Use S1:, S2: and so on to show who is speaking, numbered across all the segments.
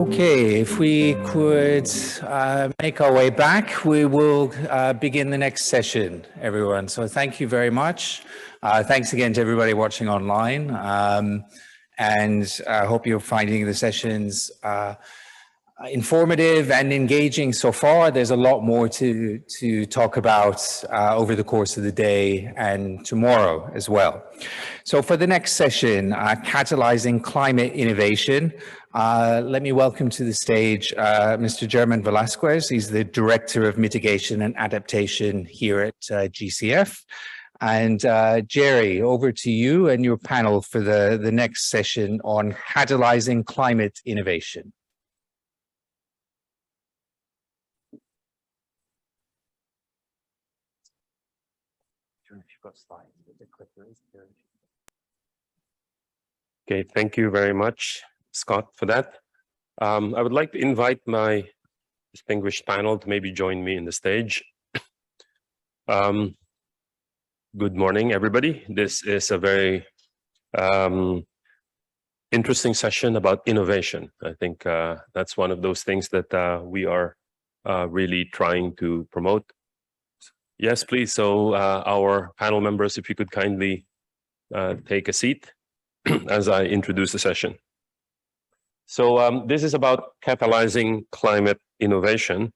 S1: Okay, if we could make our way back, we will begin the next session, everyone. So thank you very much. Thanks again to everybody watching online. And I hope you're finding the sessions informative and engaging so far. There's a lot more to talk about over the course of the day and tomorrow as well. So for the next session, Catalyzing Climate Innovation, let me welcome to the stage Mr. German Velasquez. He's the Director of Mitigation and Adaptation here at GCF. And Jerry, over to you and your panel for the next session on Catalyzing Climate Innovation.
S2: Okay, thank you very much, Scott, for that. I would like to invite my distinguished panel to maybe join me in the stage. Good morning, everybody. This is a very interesting session about innovation. I think that's one of those things that we are really trying to promote. Yes, please. So our panel members, if you could kindly take a seat as I introduce the session. So this is about catalyzing climate innovation.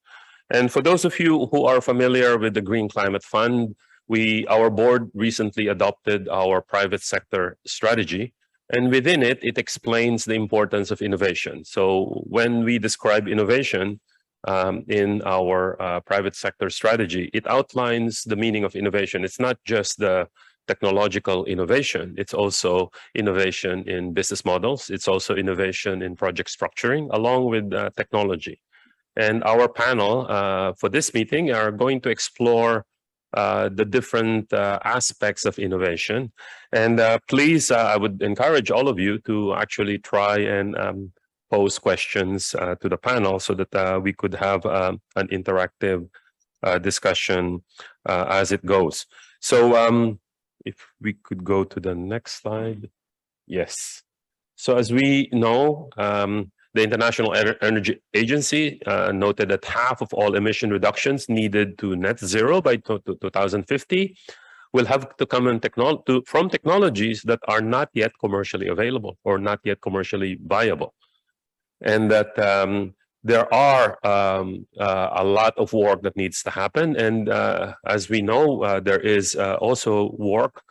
S2: And for those of you who are familiar with the Green Climate Fund, our board recently adopted our private sector strategy. And within it, it explains the importance of innovation. So when we describe innovation in our private sector strategy, it outlines the meaning of innovation. It's not just the technological innovation. It's also innovation in business models. It's also innovation in project structuring, along with technology. And our panel for this meeting are going to explore the different aspects of innovation. And please, I would encourage all of you to actually try and pose questions to the panel so that we could have an interactive discussion as it goes. So if we could go to the next slide. Yes. So as we know, the International Energy Agency noted that half of all emission reductions needed to net zero by 2050 will have to come from technologies that are not yet commercially available or not yet commercially viable. And that there are a lot of work that needs to happen. And as we know, there is also work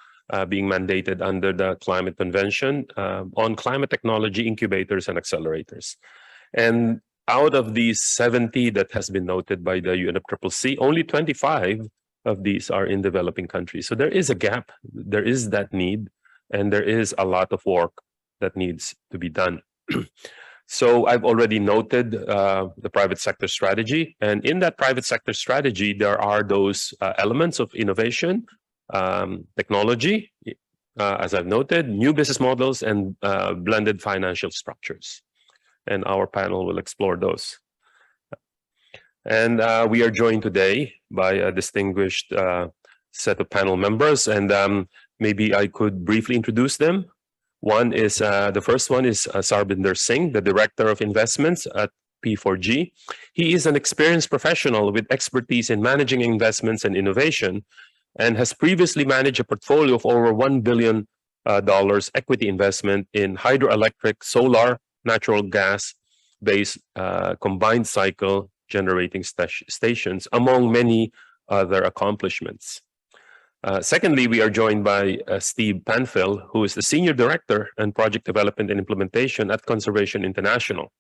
S2: being mandated under the Climate Convention on climate technology incubators and accelerators. And out of these 70 that has been noted by the UNFCCC, only 25 of these are in developing countries. So there is a gap, there is that need, and there is a lot of work that needs to be done. So I've already noted the private sector strategy. And in that private sector strategy, there are those elements of innovation, technology, as I've noted, new business models, and blended financial structures. And our panel will explore those. And we are joined today by a distinguished set of panel members. And maybe I could briefly introduce them. The first one is Sarbinder Singh, the Director of Investments at P4G. He is an experienced professional with expertise in managing investments and innovation, and has previously managed a portfolio of over $1 billion equity investment in hydroelectric, solar, natural gas-based combined cycle generating stations, among many other accomplishments. Secondly, we are joined by Steve Panfil, who is the Senior Director and Project Development and Implementation at Conservation International.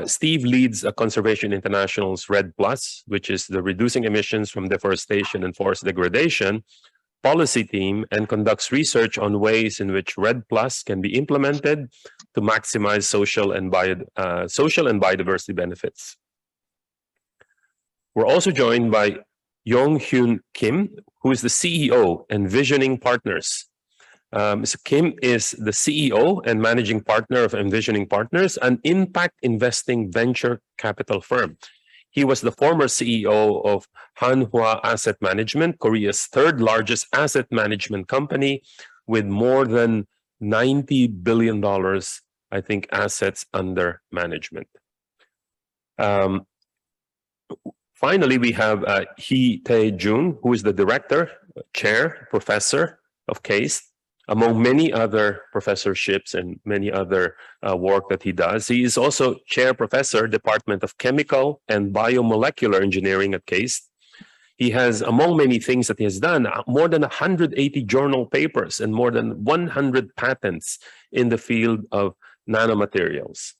S2: Steve leads Conservation International's RED+, which is the Reducing Emissions from Deforestation and Forest Degradation policy team, and conducts research on ways in which RED+ can be implemented to maximize social and biodiversity benefits. We're also joined by Yong-Hyun Kim, who is the CEO and Envisioning Partners. Mr. Kim is the CEO and Managing Partner of Envisioning Partners, an impact investing venture capital firm. He was the former CEO of Hanwha Asset Management, Korea's third largest asset management company, with more than $90 billion I think, assets under management. Finally, we have Hee Tae Jun, who is the director, chair, professor of CASE, among many other professorships and many other work that he does. He is also chair professor, Department of Chemical and Biomolecular Engineering at CASE. He has, among many things that he has done, more than 180 journal papers and more than 100 patents in the field of nanomaterials.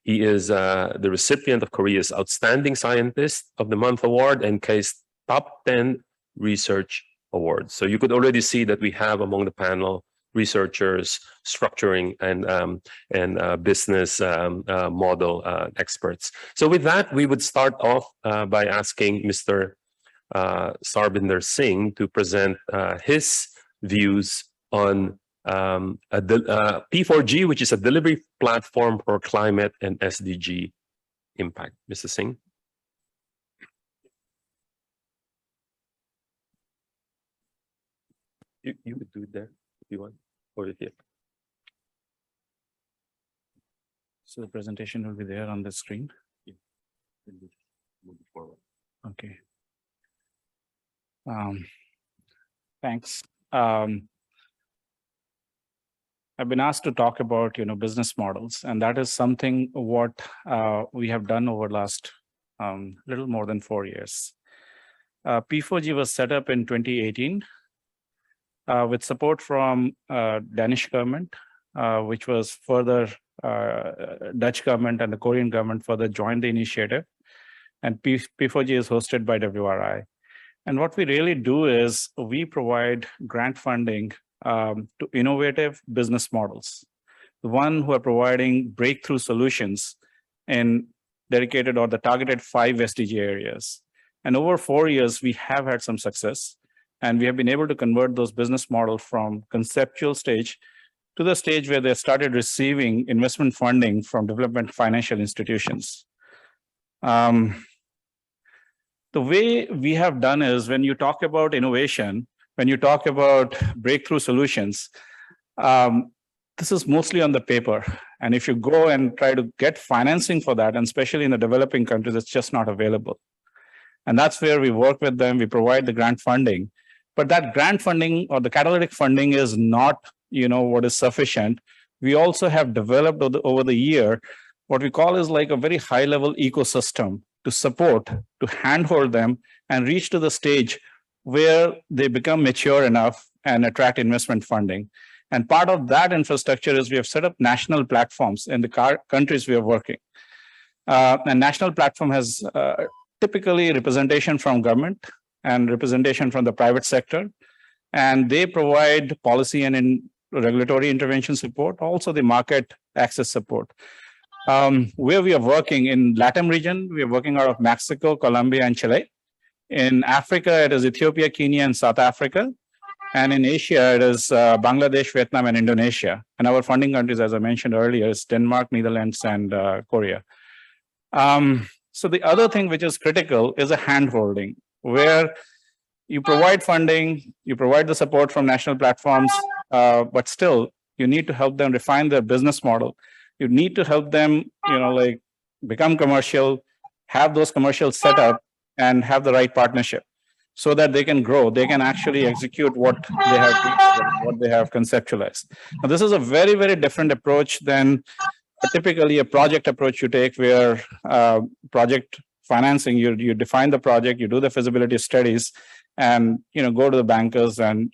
S2: He is the recipient of Korea's Outstanding Scientist of the Month Award and CASE Top 10 Research Awards. So you could already see that we have among the panel researchers, structuring, and business model experts. So with that, we would start off by asking Mr. Sarbinder Singh to present his views on P4G, which is a delivery platform for climate and SDG impact. Mr. Singh. You could do it there if you want, or here.
S3: So the presentation will be there on the screen.
S2: Yeah. Move forward.
S3: Okay. Thanks. I've been asked to talk about, business models, and that is something what we have done over the last little more than 4 years. P4G was set up in 2018 with support from Danish government, which was further Dutch government and the Korean government further joined the initiative, and P4G is hosted by WRI. And what we really do is we provide grant funding to innovative business models, the one who are providing breakthrough solutions in dedicated or the targeted 5 SDG areas. And over 4 years, we have had some success, and we have been able to convert those business models from conceptual stage to the stage where they started receiving investment funding from development financial institutions. The way we have done is when you talk about innovation, when you talk about breakthrough solutions, this is mostly on the paper. And if you go and try to get financing for that, and especially in the developing countries, it's just not available. And that's where we work with them. We provide the grant funding. But that grant funding or the catalytic funding is not, what is sufficient. We also have developed over the year what we call is like a very high-level ecosystem to support, to handhold them and reach to the stage where they become mature enough and attract investment funding. And part of that infrastructure is we have set up national platforms in the countries we are working. And national platform has typically representation from government and representation from the private sector. And they provide policy and regulatory intervention support, also the market access support. Where we are working in LATAM region, we are working out of Mexico, Colombia, and Chile. In Africa, it is Ethiopia, Kenya, and South Africa. And in Asia, it is Bangladesh, Vietnam, and Indonesia. And our funding countries, as I mentioned earlier, is Denmark, Netherlands, and Korea. So the other thing which is critical is a hand-holding, where you provide funding, you provide the support from national platforms, but still, you need to help them refine their business model. You need to help them, become commercial, have those commercials set up, and have the right partnership so that they can grow. They can actually execute what they have conceptualized. Now, this is a very, very different approach than typically a project approach you take, where project financing, you define the project, you do the feasibility studies, and go to the bankers and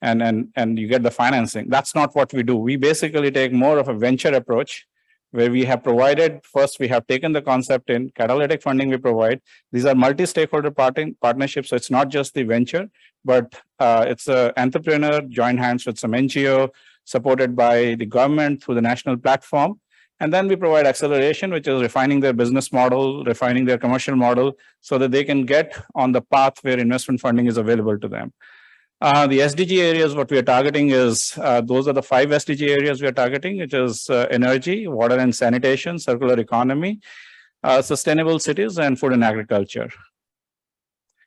S3: and you get the financing. That's not what we do. We basically take more of a venture approach, where we have provided, first we have taken the concept in catalytic funding we provide. These are multi-stakeholder partnerships, so it's not just the venture, but it's an entrepreneur joint hands with some NGO supported by the government through the national platform. And then we provide acceleration, which is refining their business model, refining their commercial model, so that they can get on the path where investment funding is available to them. The SDG areas, what we are targeting is, those are the 5 SDG areas we are targeting, which is energy, water and sanitation, circular economy, sustainable cities, and food and agriculture.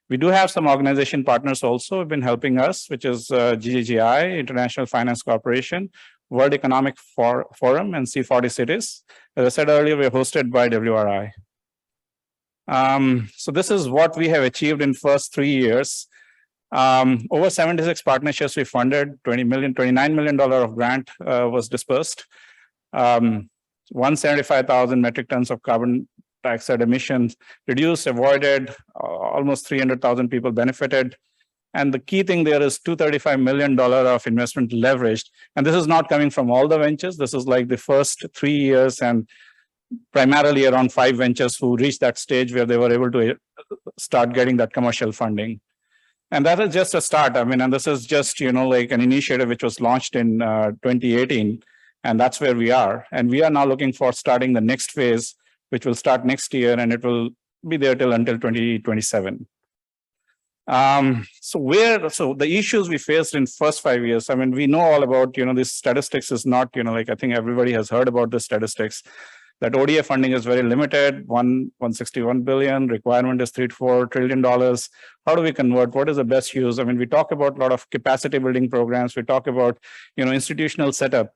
S3: We do have some organization partners also who have been helping us, which is GGI, International Finance Corporation, World Economic Forum and C40 cities. As I said earlier, we're hosted by WRI. So this is what we have achieved in first 3 years. Over 76 partnerships we funded, $29 million of grant was dispersed. 175,000 metric tons of carbon dioxide emissions reduced, avoided, almost 300,000 people benefited. And the key thing there is $235 million of investment leveraged. And this is not coming from all the ventures. This is like the first 3 years and primarily around 5 ventures who reached that stage where they were able to start getting that commercial funding. And that is just a start. I mean, and this is just, like an initiative which was launched in 2018. And that's where we are. And we are now looking for starting the next phase, which will start next year, and it will be there until 2027. So the issues we faced in first 5 years, I mean, we know all about, this statistics is not, like I think everybody has heard about the statistics, that ODA funding is very limited, 161 billion, requirement is $3 to $4 trillion. How do we convert? What is the best use? I mean, we talk about a lot of capacity building programs. We talk about, institutional setup.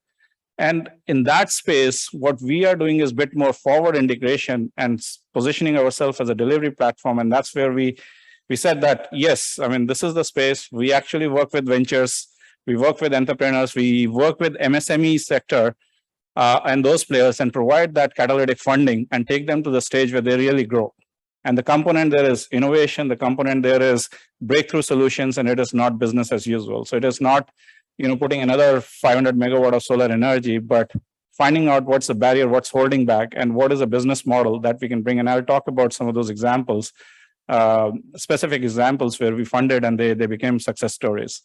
S3: And in that space, what we are doing is a bit more forward integration and positioning ourselves as a delivery platform. And that's where we said that, yes, I mean, this is the space. We actually work with ventures. We work with entrepreneurs. We work with MSME sector and those players and provide that catalytic funding and take them to the stage where they really grow. And the component there is innovation. The component there is breakthrough solutions, and it is not business as usual. So it is not putting another 500 megawatt of solar energy, but finding out what's the barrier, what's holding back, and what is a business model that we can bring. And I'll talk about some of those examples, specific examples where we funded and they became success stories.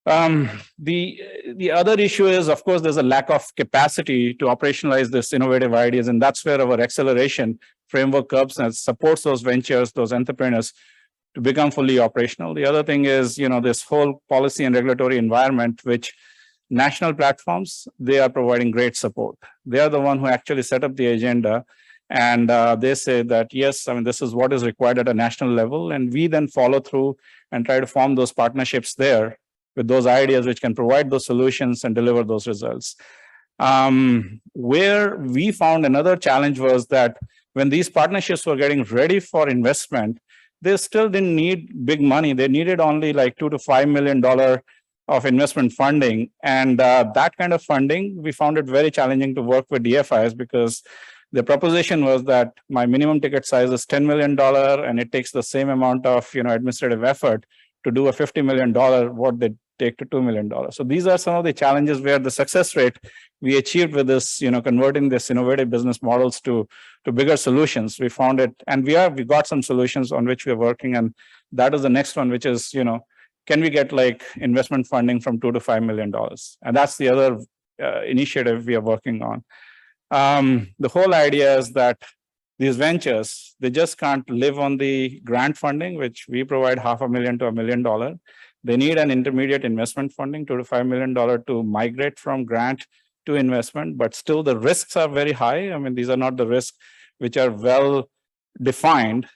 S3: The other issue is, of course, there's a lack of capacity to operationalize this innovative ideas, and that's where our acceleration framework comes and supports those ventures, those entrepreneurs, to become fully operational. The other thing is, this whole policy and regulatory environment, which national platforms, they are providing great support. They are the one who actually set up the agenda. And they say that, yes, I mean, this is what is required at a national level. And we then follow through and try to form those partnerships there with those ideas which can provide those solutions and deliver those results. Where we found another challenge was that when these partnerships were getting ready for investment, they still didn't need big money. They needed only like $2 to $5 million of investment funding. And that kind of funding, we found it very challenging to work with DFIs because the proposition was that my minimum ticket size is $10 million and it takes the same amount of administrative effort to do a $50 million, what they take to $2 million. So these are some of the challenges where the success rate we achieved with this, converting this innovative business models to bigger solutions. We found it, and we got some solutions on which we are working, and that is the next one, which is, can we get like investment funding from $2 to $5 million? And that's the other initiative we are working on. The whole idea is that these ventures, they just can't live on the grant funding, which we provide $500,000 to $1 million. They need an intermediate investment funding, $2 to $5 million, to migrate from grant to investment, but still the risks are very high. I mean, these are not the risks which are well defined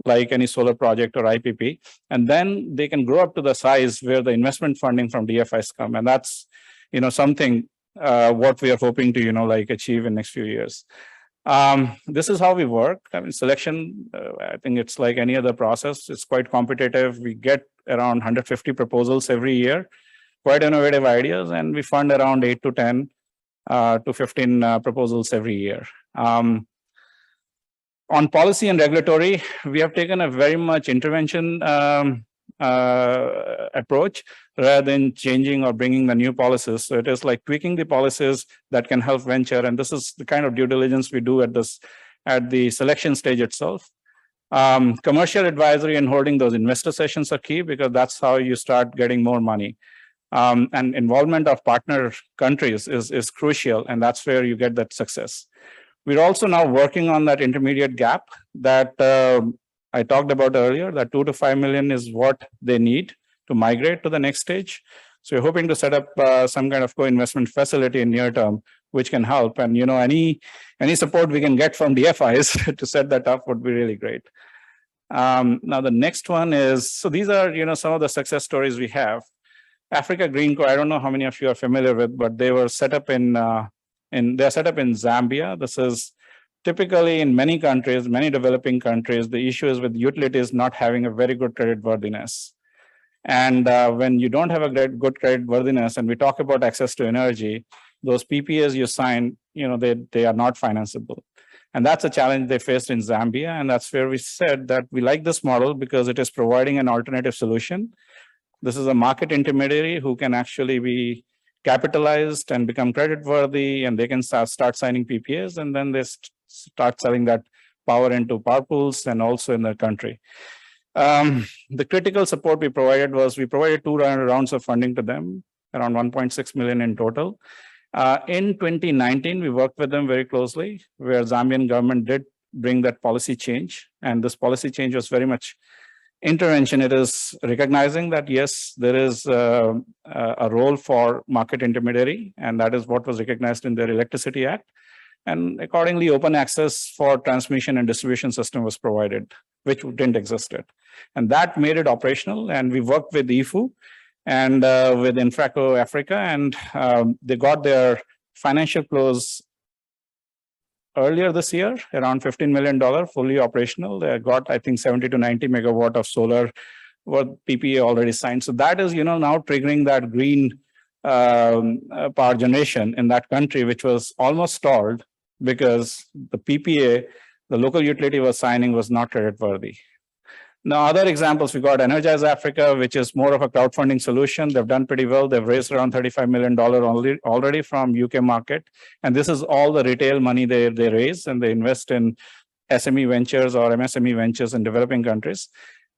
S3: like any solar project or IPP. And then they can grow up to the size where the investment funding from DFIs come. And that's, something what we are hoping to, achieve in next few years. This is how we work. I mean, selection, I think it's like any other process. It's quite competitive. We get around 150 proposals every year, quite innovative ideas, and we fund around 8 to 10 to 15 proposals every year. On policy and regulatory, we have taken a very much intervention approach rather than changing or bringing the new policies. So it is like tweaking the policies that can help venture. And this is the kind of due diligence we do at the selection stage itself. Commercial advisory and holding those investor sessions are key because that's how you start getting more money. And involvement of partner countries is crucial, and that's where you get that success. We're also now working on that intermediate gap that I talked about earlier, that $2 to $5 million is what they need to migrate to the next stage. So we're hoping to set up some kind of co-investment facility in near term, which can help. And any support we can get from DFIs to set that up would be really great. Now the next one is, so these are some of the success stories we have. Africa Green Co. I don't know how many of you are familiar with, but they were set up they're set up in Zambia. This is typically in many countries, many developing countries, the issue is with utilities not having a very good credit worthiness. And when you don't have a good credit worthiness, and we talk about access to energy, those PPAs you sign, they are not financeable. And that's a challenge they faced in Zambia. And that's where we said that we like this model because it is providing an alternative solution. This is a market intermediary who can actually be capitalized and become credit worthy, and they can start signing PPAs, and then they start selling that power into power pools and also in the country. The critical support we provided was we provided 2 rounds of funding to them, around 1.6 million in total. In 2019, we worked with them very closely, where Zambian government did bring that policy change. And this policy change was very much intervention. It is recognizing that, yes, there is a role for market intermediary, and that is what was recognized in their Electricity Act. And accordingly, open access for transmission and distribution system was provided, which didn't exist yet. And that made it operational. And we worked with IFU and with Infraco Africa, and they got their financial close earlier this year, around $15 million, fully operational. They got, I think, 70 to 90 megawatt of solar PPA already signed. So that is, now triggering that green power generation in that country, which was almost stalled because the PPA, the local utility was signing, was not credit worthy. Now, other examples, we got Energize Africa, which is more of a crowdfunding solution. They've done pretty well. They've raised around $35 million already from UK market. And this is all the retail money they raise, and they invest in SME ventures or MSME ventures in developing countries.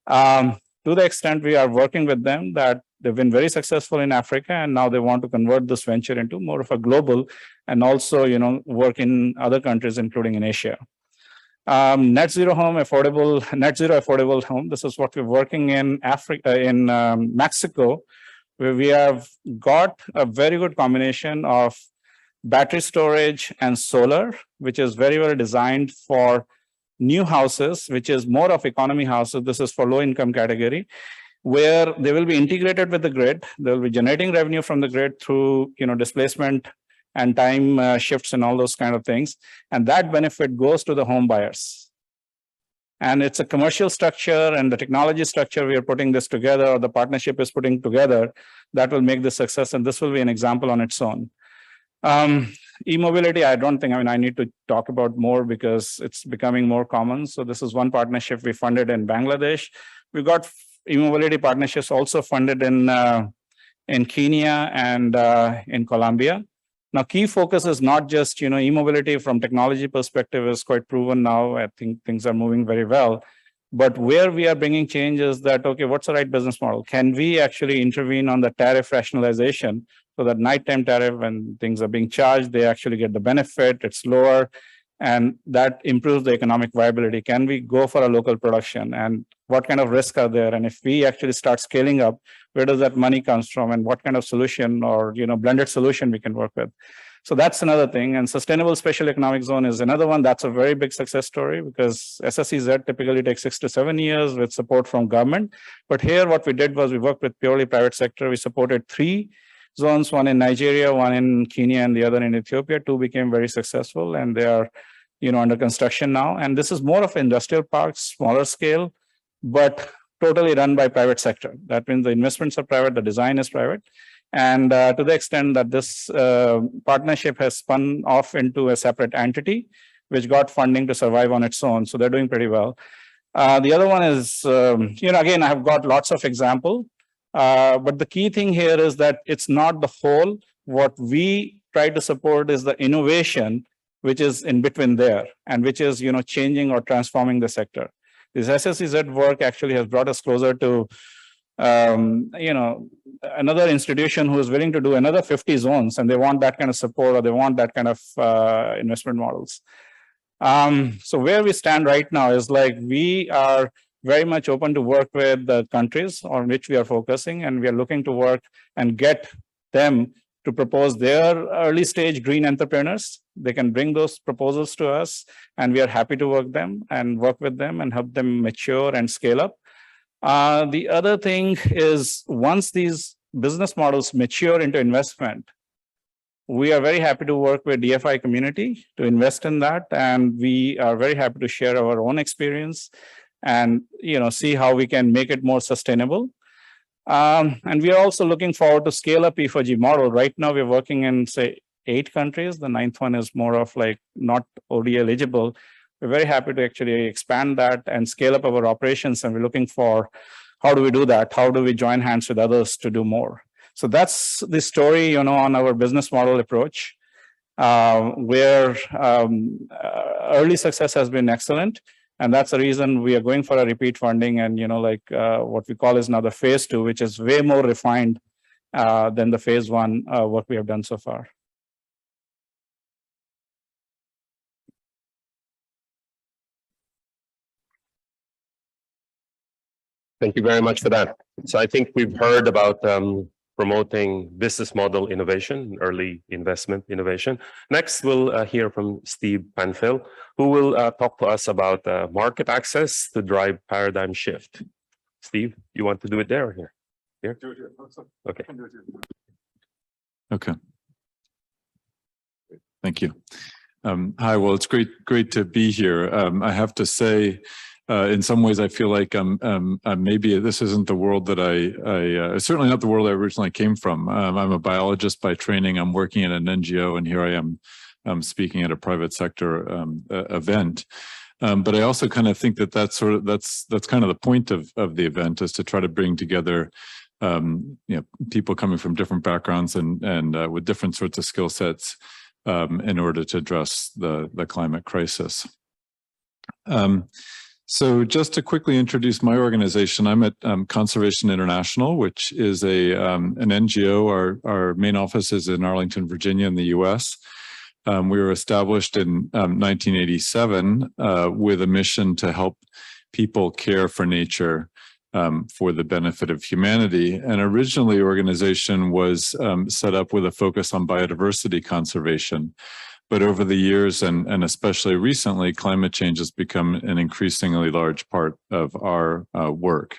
S3: To the extent we are working with them, that they've been very successful in Africa, and now they want to convert this venture into more of a global, and also, work in other countries, including in Asia. Net zero affordable home. This is what we're working in Africa, in Mexico, where we have got a very good combination of battery storage and solar, which is very well designed for new houses, which is more of economy houses. This is for low income category, where they will be integrated with the grid. They'll be generating revenue from the grid through, displacement and time shifts and all those kind of things. And that benefit goes to the home buyers. And it's a commercial structure, and the technology structure we are putting this together, or the partnership is putting together, that will make this success. And this will be an example on its own. E-mobility, I need to talk about more because it's becoming more common. So this is one partnership we funded in Bangladesh. We got e-mobility partnerships also funded in Kenya and in Colombia. Now, key focus is not just, e-mobility from technology perspective is quite proven now. I think things are moving very well. But where we are bringing change is that, okay, what's the right business model? Can we actually intervene on the tariff rationalization so that nighttime tariff, when things are being charged, they actually get the benefit, it's lower, and that improves the economic viability? Can we go for a local production, and what kind of risks are there? And if we actually start scaling up, where does that money comes from, and what kind of solution or blended solution we can work with? So that's another thing. And sustainable special economic zone is another one. That's a very big success story, because SSEZ typically takes 6 to 7 years with support from government. But here what we did was we worked with purely private sector. We supported 3 zones, one in Nigeria, one in Kenya, and the other in Ethiopia. 2 became very successful, and they are under construction now. And this is more of industrial parks, smaller scale, but totally run by private sector. That means the investments are private, the design is private. And to the extent that this partnership has spun off into a separate entity, which got funding to survive on its own. So they're doing pretty well. The other one is, again, I have got lots of examples. But the key thing here is that it's not the whole. What we try to support is the innovation, which is in between there, and which is, changing or transforming the sector. This SSEZ work actually has brought us closer to, another institution who is willing to do another 50 zones, and they want that kind of support, or they want that kind of investment models. So where we stand right now is like we are very much open to work with the countries on which we are focusing, and we are looking to work and get them to propose their early stage green entrepreneurs. They can bring those proposals to us, and we are happy to work with them and help them mature and scale up. The other thing is, once these business models mature into investment, we are very happy to work with DFI community to invest in that. And we are very happy to share our own experience and see how we can make it more sustainable. And we are also looking forward to scale up E4G model. Right now, we're working in, say, 8 countries. The 9th one is more of like not OD eligible. We're very happy to actually expand that and scale up our operations. And we're looking for how do we do that? How do we join hands with others to do more? So that's the story, on our business model approach, where early success has been excellent. And that's the reason we are going for a repeat funding and, what we call is now the phase 2, which is way more refined than the phase 1 work we have done so far.
S2: Thank you very much for that. So I think we've heard about promoting business model innovation, early investment innovation. Next, we'll hear from Steve Panfil, who will talk to us about market access to drive paradigm shift. Steve, you want to do it there or here? Here? Do it here. Okay.
S4: Okay. Thank you. Hi, well, it's great to be here. I have to say, in some ways, I feel like maybe this isn't the world that certainly not the world I originally came from. I'm a biologist by training. I'm working at an NGO, and here I am speaking at a private sector event. But I also kind of think that that's kind of the point of the event, is to try to bring together people coming from different backgrounds and with different sorts of skill sets in order to address the climate crisis. So just to quickly introduce my organization, I'm at Conservation International, which is an NGO. Our main office is in Arlington, Virginia in the US. We were established in 1987 with a mission to help people care for nature for the benefit of humanity. And originally, the organization was set up with a focus on biodiversity conservation. But over the years, and especially recently, climate change has become an increasingly large part of our work.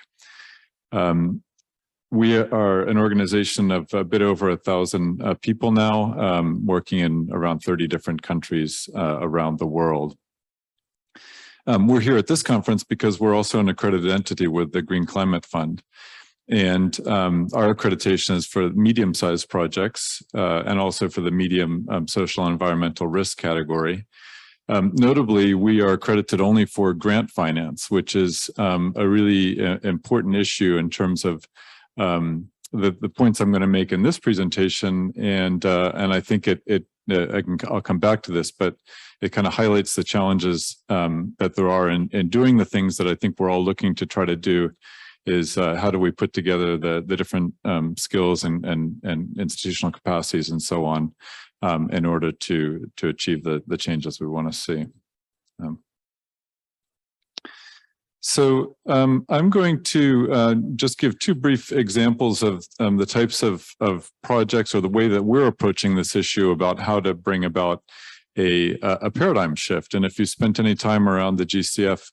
S4: We are an organization of a bit over 1,000 people now, working in around 30 different countries around the world. We're here at this conference because we're also an accredited entity with the Green Climate Fund. And our accreditation is for medium-sized projects and also for the medium social and environmental risk category. Notably, we are accredited only for grant finance, which is a really important issue in terms of the points I'm going to make in this presentation. And I think I'll come back to this, but it kind of highlights the challenges that there are in doing the things that I think we're all looking to try to do. Is how do we put together the different skills and institutional capacities and so on in order to achieve the changes we want to see. So I'm going to just give 2 brief examples of the types of projects or the way that we're approaching this issue about how to bring about a paradigm shift. And if you spent any time around the GCF,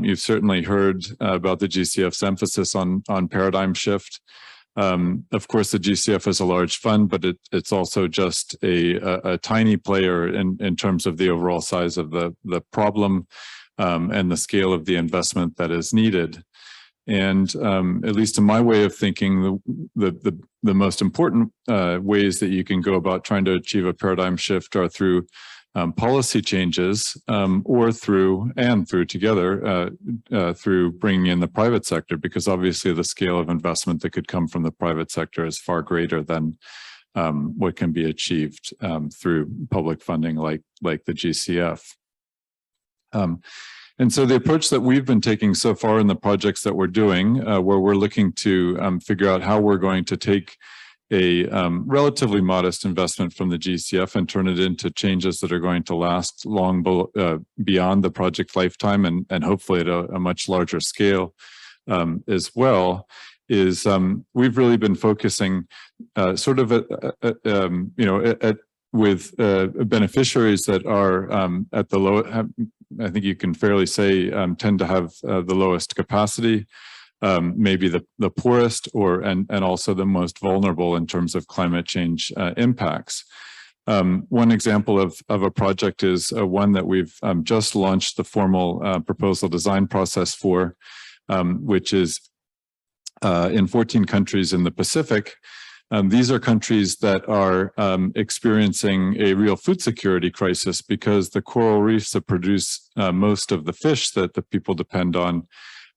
S4: you've certainly heard about the GCF's emphasis on paradigm shift. Of course, the GCF is a large fund, but it's also just a tiny player in terms of the overall size of the problem and the scale of the investment that is needed. And at least in my way of thinking, the most important ways that you can go about trying to achieve a paradigm shift are through policy changes or through together through bringing in the private sector, because obviously the scale of investment that could come from the private sector is far greater than what can be achieved through public funding like the GCF. And so the approach that we've been taking so far in the projects that we're doing, where we're looking to figure out how we're going to take a relatively modest investment from the GCF and turn it into changes that are going to last long beyond the project lifetime and hopefully at a much larger scale as well, is we've really been focusing sort of with beneficiaries that are at the low, I think you can fairly say, tend to have the lowest capacity maybe the poorest and also the most vulnerable in terms of climate change impacts. One example of a project is one that we've just launched the formal proposal design process for, which is in 14 countries in the Pacific. These are countries that are experiencing a real food security crisis because the coral reefs that produce most of the fish that the people depend on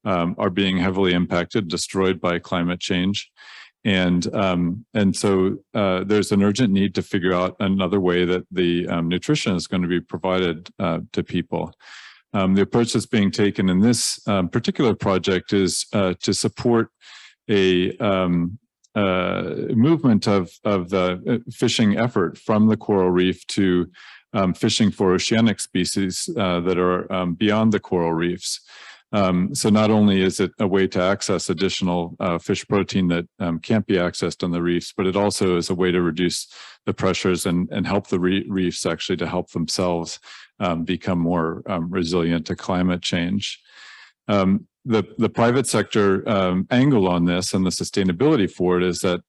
S4: are being heavily impacted, destroyed by climate change. And so there's an urgent need to figure out another way that the nutrition is going to be provided to people. The approach that's being taken in this particular project is to support a movement of the fishing effort from the coral reef to fishing for oceanic species that are beyond the coral reefs. So not only is it a way to access additional fish protein that can't be accessed on the reefs, but it also is a way to reduce the pressures and help the reefs actually to help themselves become more resilient to climate change. The private sector angle on this and the sustainability for it is that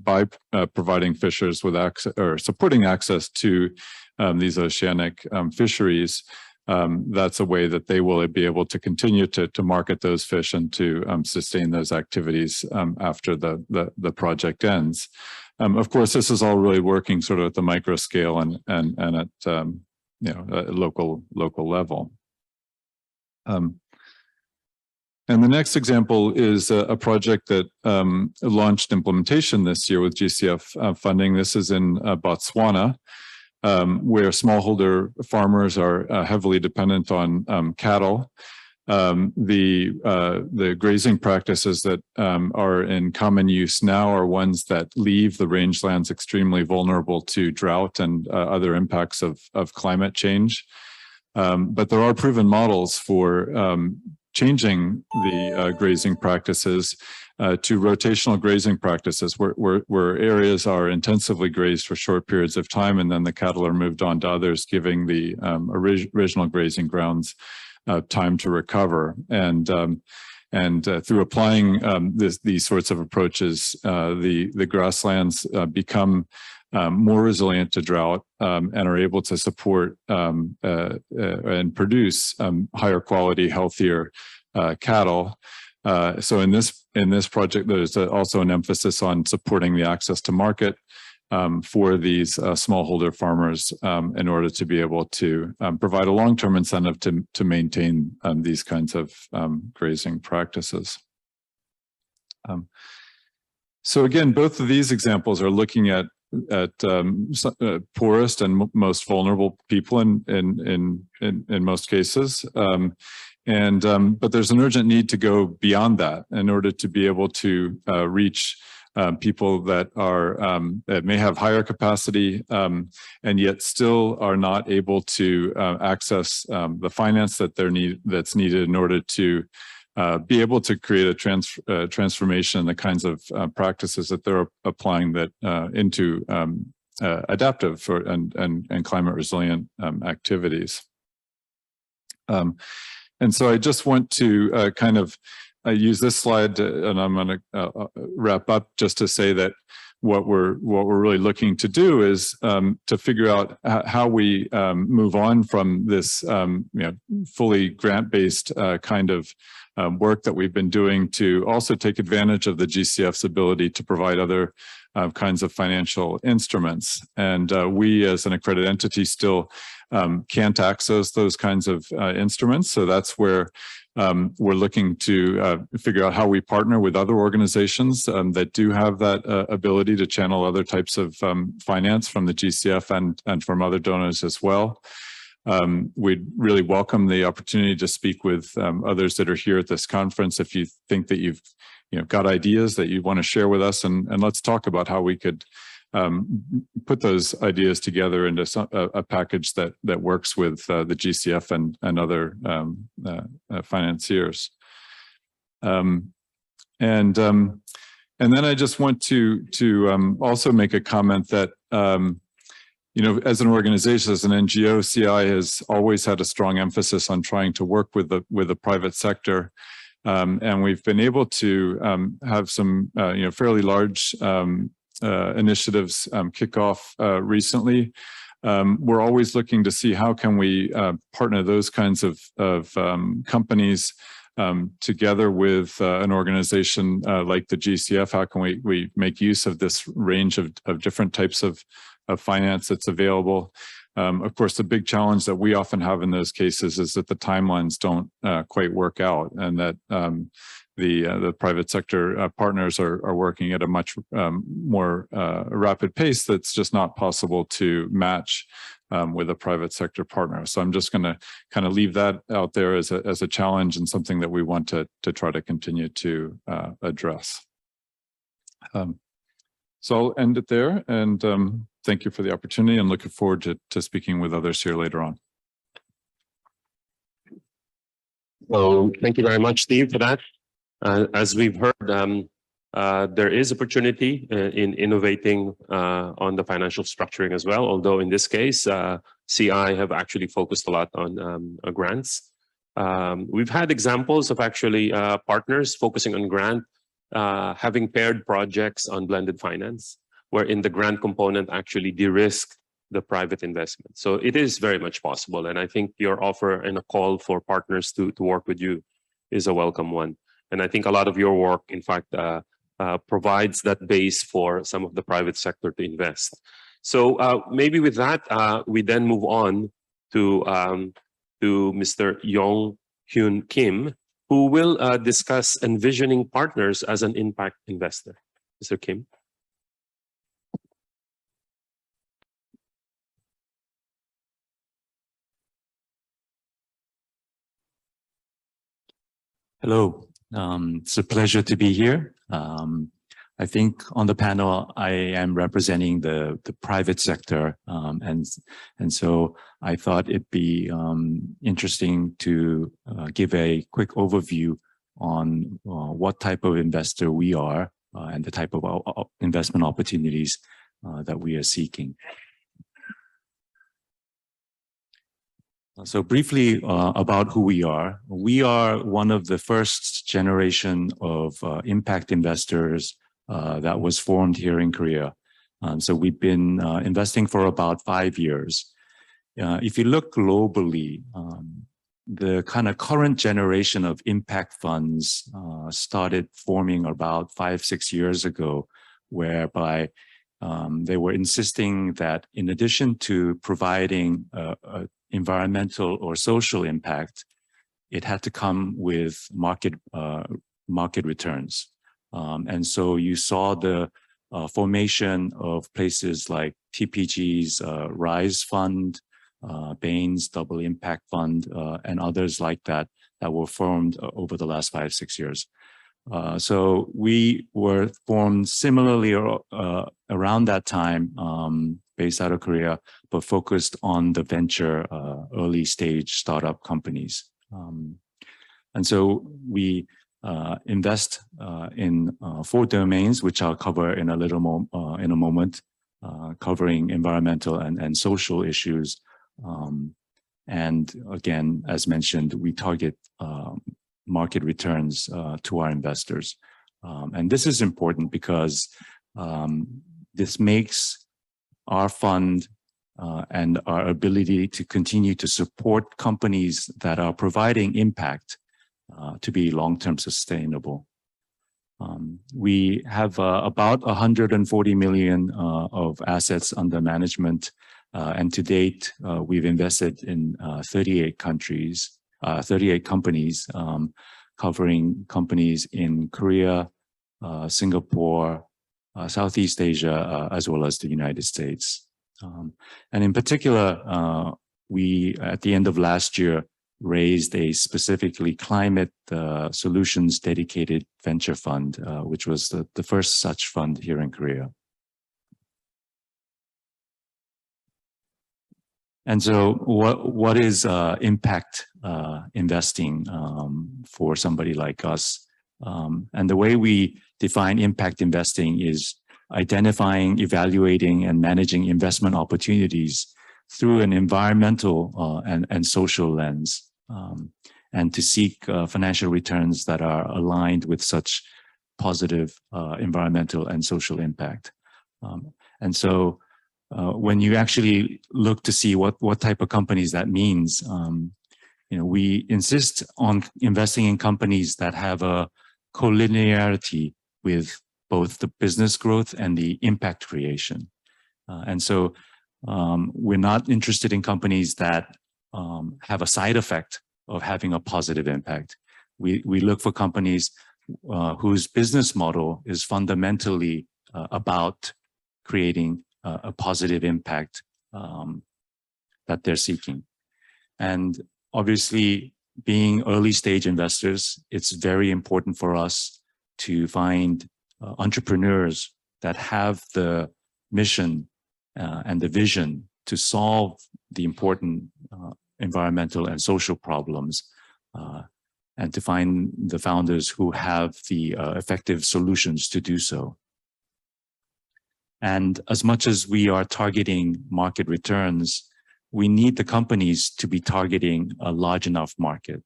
S4: by providing fishers with access or supporting access to these oceanic fisheries, that's a way that they will be able to continue to market those fish and to sustain those activities after the project ends. Of course, this is all really working sort of at the micro scale and at a local level. And the next example is a project that launched implementation this year with GCF funding. This is in Botswana, where smallholder farmers are heavily dependent on cattle. The grazing practices that are in common use now are ones that leave the rangelands extremely vulnerable to drought and other impacts of climate change. But there are proven models for changing the grazing practices to rotational grazing practices where areas are intensively grazed for short periods of time and then the cattle are moved on to others, giving the original grazing grounds time to recover. And through applying these sorts of approaches, the grasslands become more resilient to drought and are able to support and produce higher quality, healthier cattle. So in this project, there's also an emphasis on supporting the access to market for these smallholder farmers in order to be able to provide a long-term incentive to maintain these kinds of grazing practices. So again, both of these examples are looking at poorest and most vulnerable people in most cases. But there's an urgent need to go beyond that in order to be able to reach people that are that may have higher capacity and yet still are not able to access the finance that that's needed in order to be able to create a transformation in the kinds of practices that they're applying that into adaptive and climate resilient activities. And so I just want to kind of use this slide and I'm going to wrap up just to say that what we're really looking to do is to figure out how we move on from this fully grant-based kind of work that we've been doing to also take advantage of the GCF's ability to provide other kinds of financial instruments. And we as an accredited entity still can't access those kinds of instruments. So that's where we're looking to figure out how we partner with other organizations that do have that ability to channel other types of finance from the GCF and from other donors as well. We'd really welcome the opportunity to speak with others that are here at this conference. If you think that you've got ideas that you want to share with us, and let's talk about how we could put those ideas together into a package that works with the GCF and other financiers. And then I just want to also make a comment that as an organization, as an NGO, CI has always had a strong emphasis on trying to work with the private sector And we've been able to have some fairly large initiatives kick off recently. We're always looking to see how can we partner those kinds of companies together with an organization like the GCF. How can we make use of this range of different types of finance that's available? Of course, the big challenge that we often have in those cases is that the timelines don't quite work out, and that the private sector partners are working at a much more rapid pace that's just not possible to match with a private sector partner. So I'm just going to kind of leave that out there as a challenge and something that we want to try to continue to address. So I'll end it there, and thank you for the opportunity, and looking forward to speaking with others here later on.
S2: So thank you very much, Steve, for that. As we've heard, there is opportunity in innovating on the financial structuring as well, although in this case, CI have actually focused a lot on grants. We've had examples of actually partners focusing on grant, having paired projects on blended finance, wherein the grant component actually de-risk the private investment. So it is very much possible. And I think your offer and a call for partners to work with you is a welcome one. And I think a lot of your work, in fact, provides that base for some of the private sector to invest. So maybe with that, we then move on to Mr. Yong Hyun Kim, who will discuss envisioning partners as an impact investor. Mr. Kim.
S5: Hello, it's a pleasure to be here. I think on the panel, I am representing the private sector, and so I thought it'd be interesting to give a quick overview on what type of investor we are and the type of investment opportunities that we are seeking. So briefly about who we are. We are one of the first generation of impact investors that was formed here in Korea. So we've been investing for about 5 years. If you look globally, the kind of current generation of impact funds started forming about 5-6 years ago, whereby they were insisting that in addition to providing environmental or social impact, it had to come with market returns. And so you saw the formation of places like TPG's RISE Fund, Bain's Double Impact Fund, and others like that were formed over the last 5-6 years. So we were formed similarly around that time, based out of Korea, but focused on the venture early stage startup companies. And so we invest in 4 domains, which I'll cover in a little more in a moment, covering environmental and social issues. And again, as mentioned, we target market returns to our investors. And this is important because this makes our fund and our ability to continue to support companies that are providing impact to be long-term sustainable. We have about 140 million of assets under management, and to date, we've invested in 38 countries, 38 companies, covering companies in Korea, Singapore, Southeast Asia, as well as the United States. And in particular, we, at the end of last year, raised a specifically climate solutions dedicated venture fund, which was the first such fund here in Korea. And so what is impact investing for somebody like us? And the way we define impact investing is identifying, evaluating, and managing investment opportunities through an environmental and social lens. and to seek financial returns that are aligned with such positive environmental and social impact. And so when you actually look to see what type of companies that means, we insist on investing in companies that have a collinearity with both the business growth and the impact creation. And so we're not interested in companies that have a side effect of having a positive impact. We look for companies whose business model is fundamentally about creating a positive impact that they're seeking. And obviously, being early stage investors, it's very important for us to find entrepreneurs that have the mission and the vision to solve the important environmental and social problems, and to find the founders who have the effective solutions to do so. And as much as we are targeting market returns, we need the companies to be targeting a large enough market.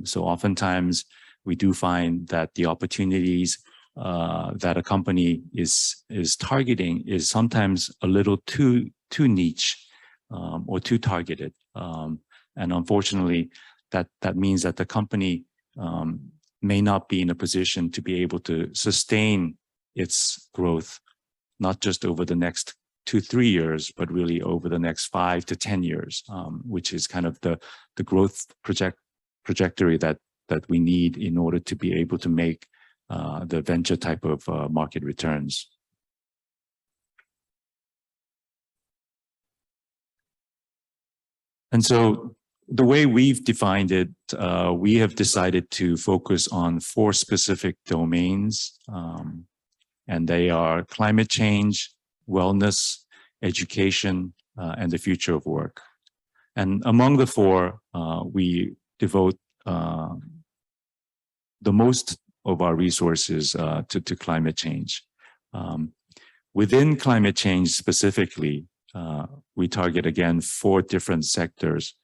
S5: So oftentimes we do find that the opportunities that a company is targeting is sometimes a little too niche or too targeted. And unfortunately, that means that the company may not be in a position to be able to sustain its growth, not just over the next 2-3 years, but really over the next 5 to 10 years, which is kind of the growth trajectory that we need in order to be able to make the venture type of market returns. And so the way we've defined it, we have decided to focus on 4 specific domains, and they are climate change, wellness, education, and the future of work. And among the 4, we devote the most of our resources to climate change. Within climate change specifically, we target again 4 different sectors: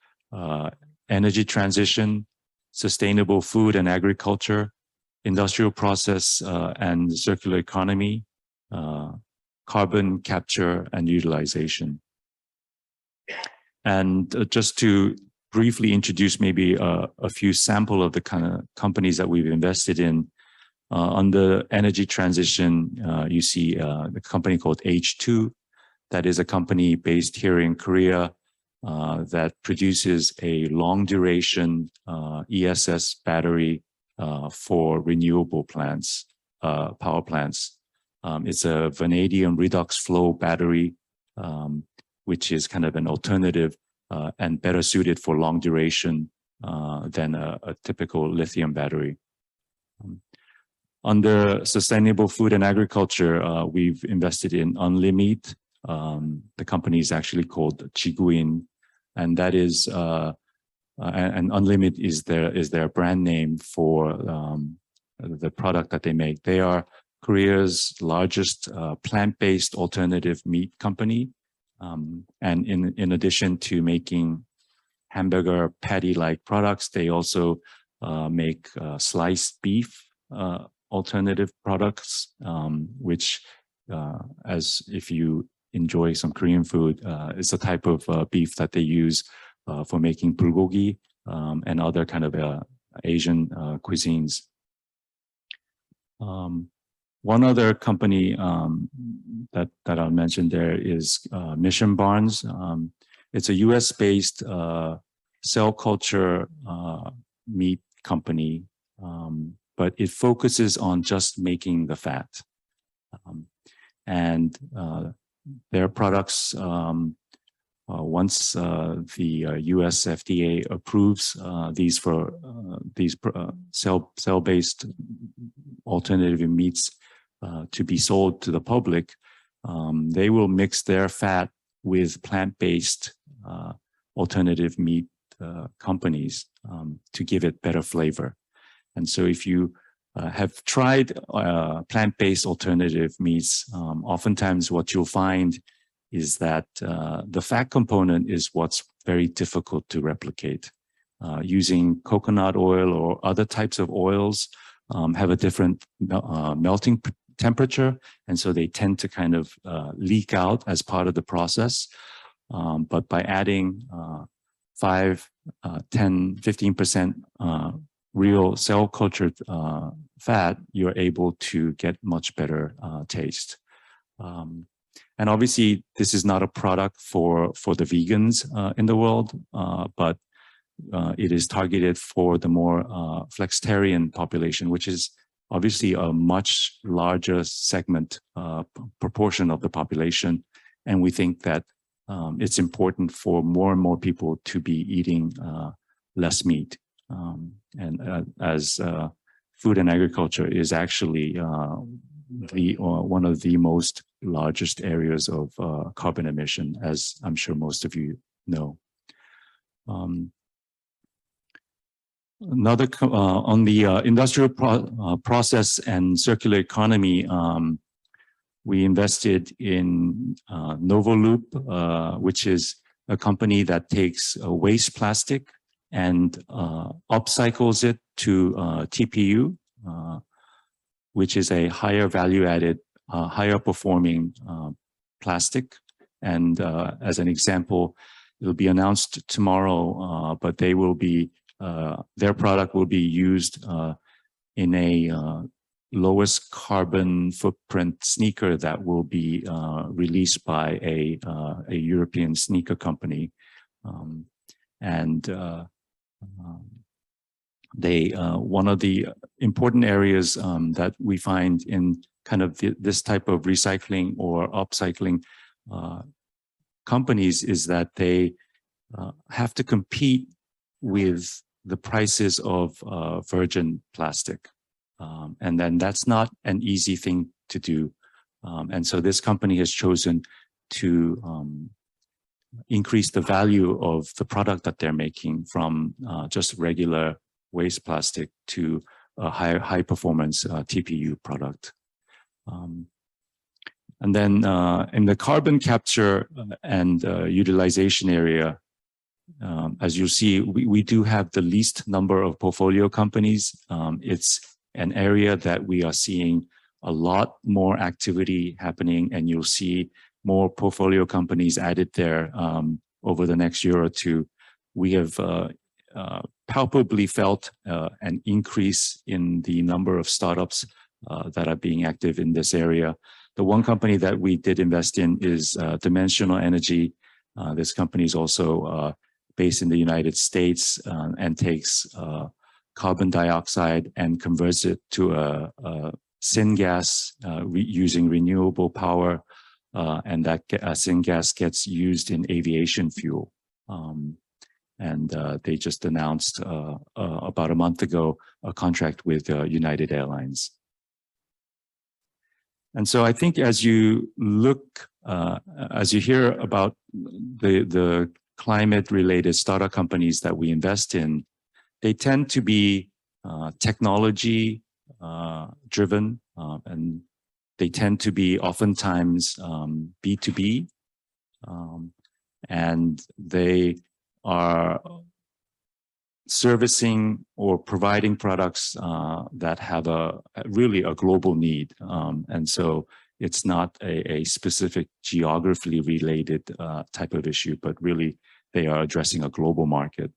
S5: energy transition, sustainable food and agriculture, industrial process and circular economy, carbon capture and utilization. And just to briefly introduce maybe a few sample of the kind of companies that we've invested in. On the energy transition, you see the company called H2. That is a company based here in Korea that produces a long duration ESS battery for renewable plants, power plants. It's a vanadium redox flow battery, which is kind of an alternative and better suited for long duration than a typical lithium battery. Under sustainable food and agriculture, we've invested in Unlimit. The company is actually called Chiguin, and that is and Unlimit is their brand name for the product that they make. They are Korea's largest plant-based alternative meat company, and in addition to making hamburger patty-like products, they also make sliced beef alternative products, which, as if you enjoy some Korean food, it's a type of beef that they use for making bulgogi and other kind of Asian cuisines. One other company that I'll mention there is Mission Barns. It's a US-based cell culture meat company, but it focuses on just making the fat. And their products, once the US FDA approves these for these cell-based alternative meats to be sold to the public, they will mix their fat with plant-based alternative meat companies to give it better flavor. And so if you have tried plant-based alternative meats, oftentimes what you'll find is that the fat component is what's very difficult to replicate. using coconut oil or other types of oils have a different melting temperature, and so they tend to kind of leak out as part of the process. But by adding 5, 10, 15% real cell cultured fat, you're able to get much better taste. And obviously, this is not a product for the vegans in the world, but it is targeted for the more flexitarian population, which is obviously a much larger segment, proportion of the population. And we think that it's important for more and more people to be eating less meat. As food and agriculture is actually one of the most largest areas of carbon emission, as I'm sure most of you know. Another on the industrial process and circular economy, we invested in Novoloop, which is a company that takes waste plastic and upcycles it to TPU, which is a higher value-added, higher performing plastic. And as an example, it'll be announced tomorrow, but they will be their product will be used in a lowest carbon footprint sneaker that will be released by a European sneaker company. One of the important areas that we find in kind of this type of recycling or upcycling companies is that they have to compete with the prices of virgin plastic. And then that's not an easy thing to do. And so this company has chosen to increase the value of the product that they're making from just regular waste plastic to a high performance TPU product. And then in the carbon capture and utilization area, as you see, we do have the least number of portfolio companies. It's an area that we are seeing a lot more activity happening, and you'll see more portfolio companies added there over the next year or two. We have palpably felt an increase in the number of startups that are being active in this area. The one company that we did invest in is Dimensional Energy. This company is also based in the United States and takes carbon dioxide and converts it to a syngas using renewable power, and that syngas gets used in aviation fuel. And they just announced about a month ago a contract with United Airlines. And so I think as you look, as you hear about the climate-related startup companies that we invest in, they tend to be technology driven, and they tend to be oftentimes B2B, and they are servicing or providing products that have really a global need. And so it's not a specific geographically related type of issue, but really they are addressing a global market.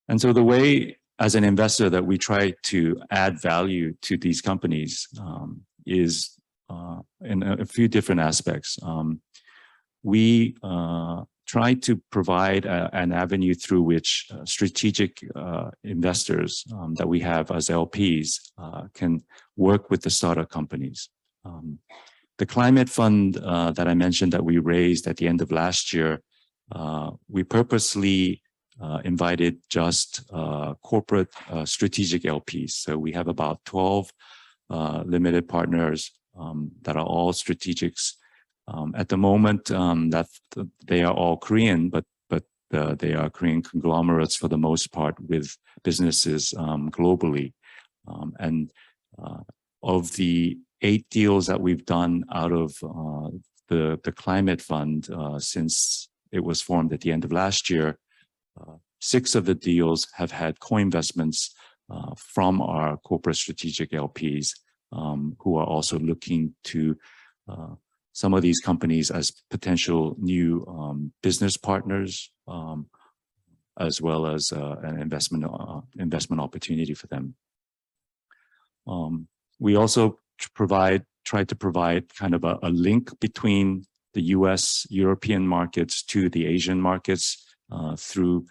S5: And so the way, as an investor, that we try to add value to these companies is in a few different aspects. We try to provide an avenue through which strategic investors that we have as LPs can work with the startup companies. The climate fund that I mentioned that we raised at the end of last year, we purposely invited just corporate strategic LPs. So we have about 12 limited partners that are all strategics. At the moment, that they are all Korean, but they are Korean conglomerates for the most part with businesses globally. And of the 8 deals that we've done out of the climate fund since it was formed at the end of last year, 6 of the deals have had co-investments from our corporate strategic LPs, who are also looking to some of these companies as potential new business partners, as well as an investment opportunity for them. We also try to provide kind of a link between the US, European markets to the Asian markets through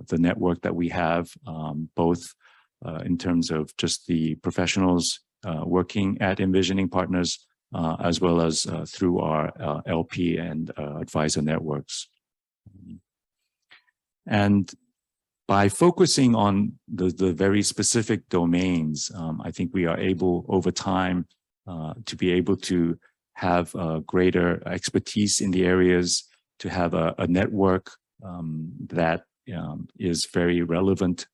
S5: the network that we have, both in terms of just the professionals working at Envisioning Partners, as well as through our LP and advisor networks. And by focusing on the very specific domains, I think we are able over time to be able to have greater expertise in the areas, to have a network that is very relevant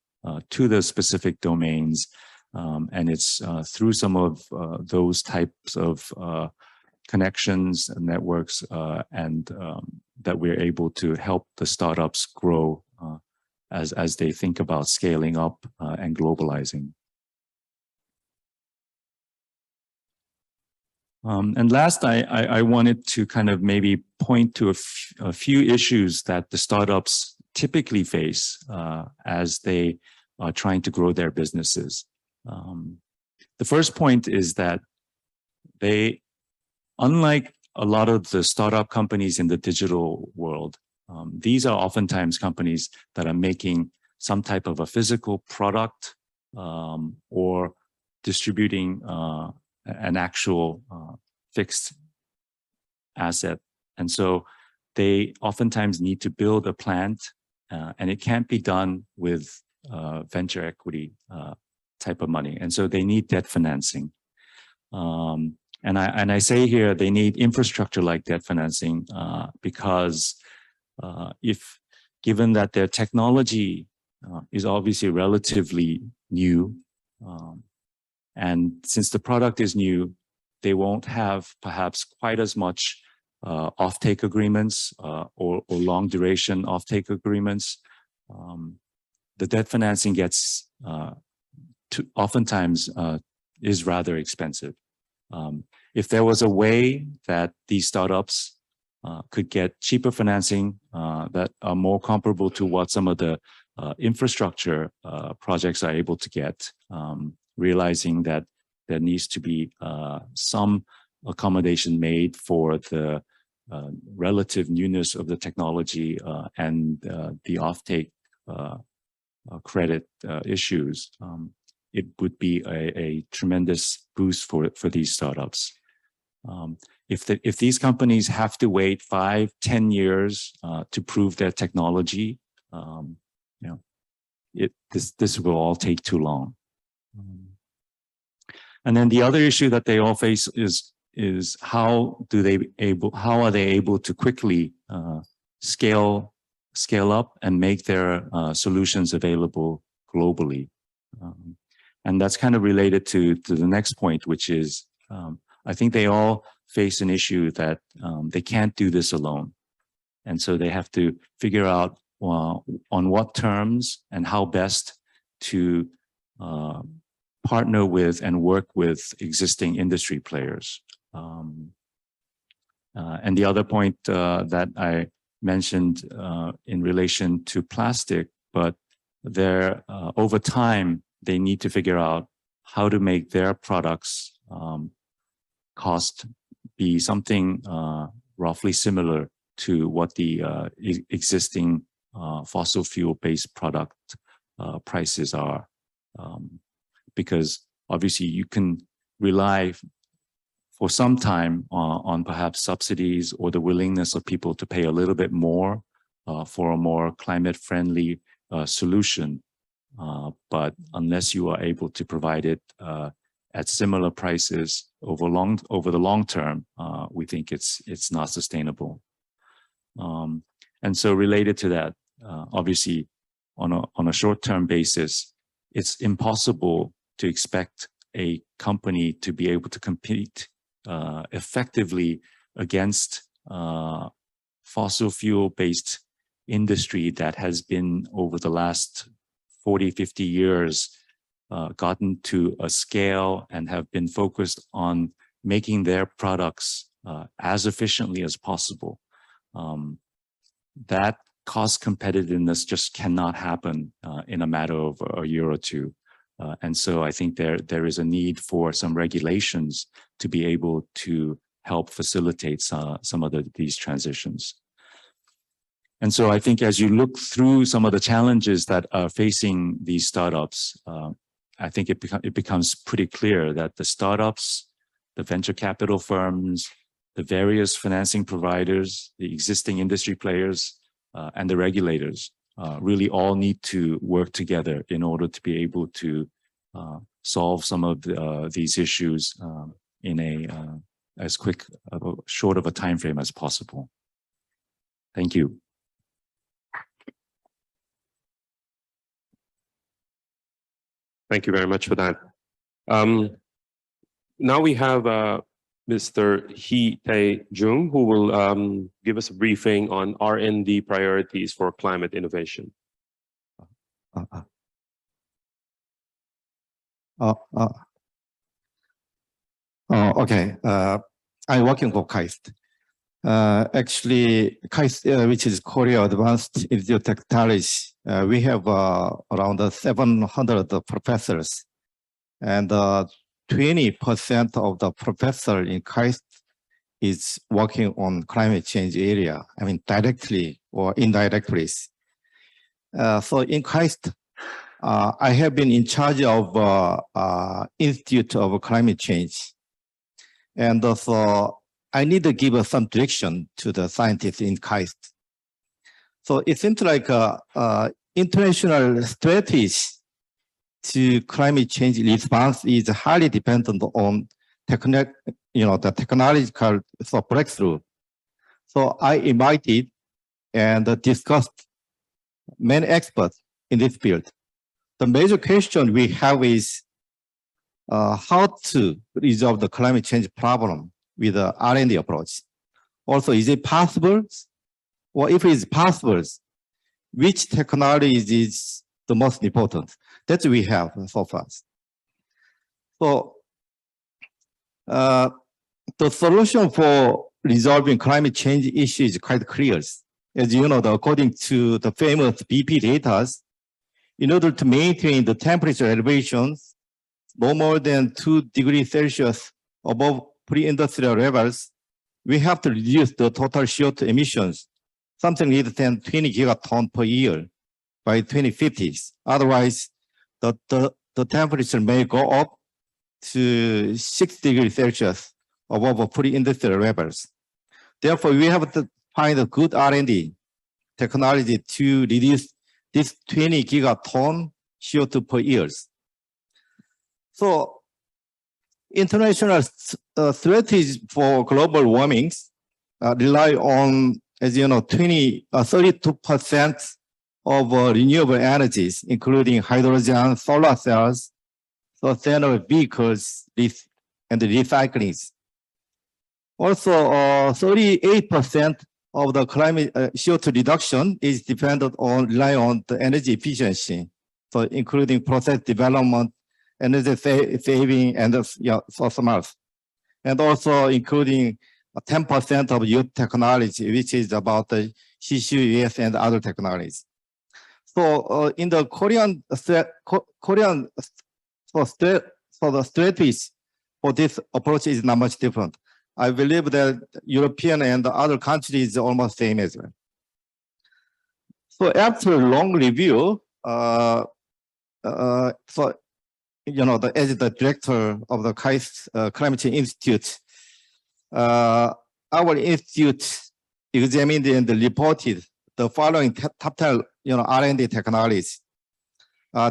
S5: to the specific domains. And it's through some of those types of connections and networks and that we're able to help the startups grow as they think about scaling up and globalizing. And last, I wanted to kind of maybe point to a few issues that the startups typically face as they are trying to grow their businesses. The first point is that they, unlike a lot of the startup companies in the digital world, these are oftentimes companies that are making some type of a physical product or distributing an actual fixed asset. And so they oftentimes need to build a plant and it can't be done with venture equity type of money. And so they need debt financing. And I say here they need infrastructure like debt financing because if given that their technology is obviously relatively new, and since the product is new, they won't have perhaps quite as much offtake agreements or long duration offtake agreements. The debt financing gets oftentimes is rather expensive. If there was a way that these startups could get cheaper financing that are more comparable to what some of the infrastructure projects are able to get, realizing that there needs to be some accommodation made for the relative newness of the technology and the offtake credit issues, it would be a tremendous boost for these startups. If these companies have to wait 5-10 years to prove their technology, this will all take too long. And then the other issue that they all face is how are they able to quickly scale up and make their solutions available globally. And that's kind of related to the next point, which is I think they all face an issue that they can't do this alone. And so they have to figure out on what terms and how best to partner with and work with existing industry players. And the other point that I mentioned in relation to plastic, but over time, they need to figure out how to make their products cost be something roughly similar to what the existing fossil fuel-based product prices are. Because obviously you can rely for some time on perhaps subsidies or the willingness of people to pay a little bit more for a more climate-friendly solution. But unless you are able to provide it at similar prices over the long term, we think it's not sustainable. And so related to that, obviously on a short-term basis, it's impossible to expect a company to be able to compete effectively against fossil fuel based industry that has been over the last 40, 50 years gotten to a scale and have been focused on making their products as efficiently as possible. That cost competitiveness just cannot happen in a matter of a year or two. And so I think there is a need for some regulations to be able to help facilitate some of these transitions. And so I think as you look through some of the challenges that are facing these startups, I think it becomes pretty clear that the startups, the venture capital firms, the various financing providers, the existing industry players, and the regulators really all need to work together in order to be able to solve some of these issues in as short of a time frame as possible. Thank you.
S2: Thank you very much for that. Now we have Mr. Hee Tae-jung, who will give us a briefing on R&D priorities for climate innovation.
S6: Okay. I'm working for KAIST. Actually, KAIST, which is Korea Advanced Institute of Technology, we have around 700 professors, and 20% of the professor in KAIST is working on climate change area. I mean, directly or indirectly. So in KAIST, I have been in charge of Institute of Climate Change. And so I need to give some direction to the scientists in KAIST. So it seems like international strategy to climate change response is highly dependent on the technological breakthrough. So I invited and discussed many experts in this field. The major question we have is how to resolve the climate change problem with the R&D approach. Also, is it possible? Or if it is possible, which technology is the most important? That we have so far. So the solution for resolving climate change issue is quite clear. As you know, according to the famous BP data, in order to maintain the temperature elevations no more than 2 degrees Celsius above pre-industrial levels, we have to reduce the total CO2 emissions, something less than 20 gigaton per year by 2050. Otherwise, the temperature may go up to 6 degrees Celsius above pre-industrial levels. Therefore, we have to find a good R&D technology to reduce this 20 gigaton CO2 per year. So international strategies for global warming rely on, as you know, 32% of renewable energies, including hydrogen, solar cells, sustainable vehicles, and recycling. Also, 38% of the climate CO2 reduction is dependent on relying on the energy efficiency, so including process development, energy saving, and so smart. And also including 10% of youth technology, which is about the CCUS and other technologies. So in the Korean the strategies for this approach is not much different. I believe that European and the other countries are almost same as well. So after a long review, as the director of the KAIST Climate Change Institute, our institute examined and reported the following top 10 R&D technologies.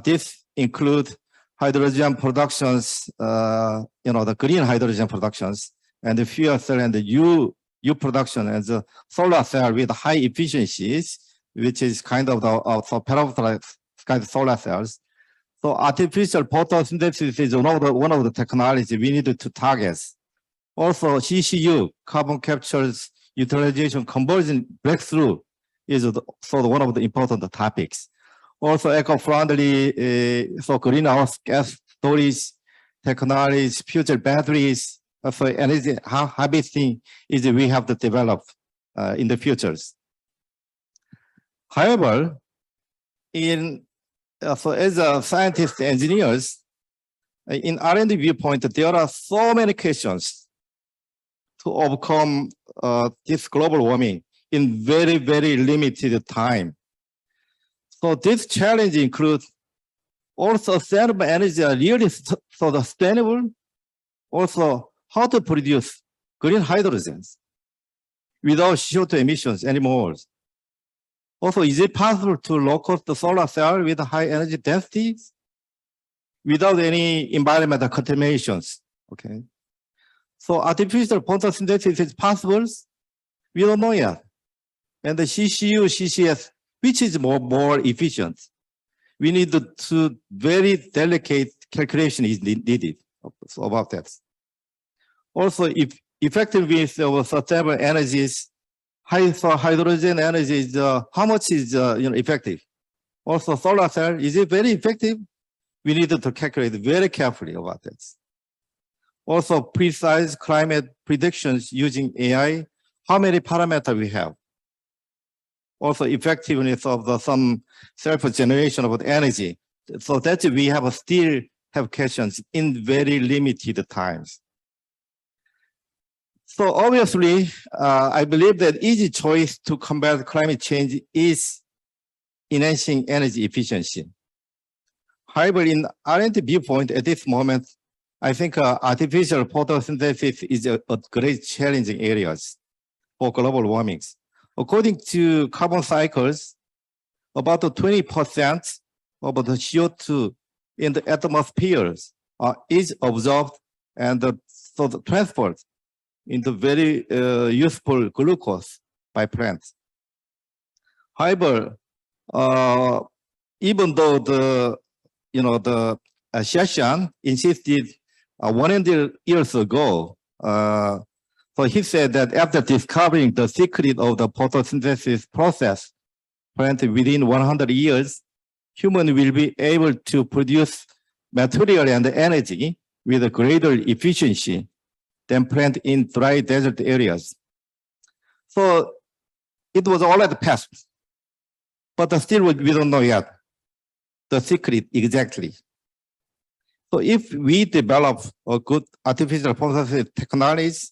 S6: This include hydrogen productions, the green hydrogen productions, and the fuel cell and the U production, and the solar cell with high efficiencies, which is kind of the perovskite kind of solar cells. So artificial photosynthesis is one of the technologies we needed to target. Also, CCU, carbon capture utilization conversion breakthrough is sort of one of the important topics. Also eco-friendly, so greenhouse gas storage technologies, future batteries, so energy harvesting is we have to develop in the futures. However, so as a scientists, engineers, in R&D viewpoint, there are so many questions to overcome this global warming in very, very limited time. So this challenge includes also sustainable energy are really so sustainable. Also, how to produce green hydrogens without CO2 emissions anymore. Also, is it possible to low-cost solar cell with high energy density without any environmental contaminations? Okay. So artificial photosynthesis is possible. We don't know yet. And the CCU, CCS, which is more efficient? We need to very delicate calculation is needed about that. Also, if effectiveness of sustainable energies, hydrogen energy is how much is effective? Also, solar cell, is it very effective? We need to calculate very carefully about that. Also, precise climate predictions using AI, how many parameters we have? Also, effectiveness of some self-generation of energy. So that we have still have questions in very limited times. So obviously, I believe that easy choice to combat climate change is enhancing energy efficiency. However, in R&D viewpoint at this moment, I think artificial photosynthesis is a great challenging areas for global warming. According to carbon cycles, about 20% of the CO2 in the atmosphere is absorbed and so transferred into very useful glucose by plants. However, even though the Shashan insisted 100 years ago, so he said that after discovering the secret of the photosynthesis process, apparently within 100 years, humans will be able to produce material and energy with a greater efficiency than plant in dry desert areas. So it was all at the past, but still we don't know yet the secret exactly. So if we develop a good artificial photosynthesis technologies,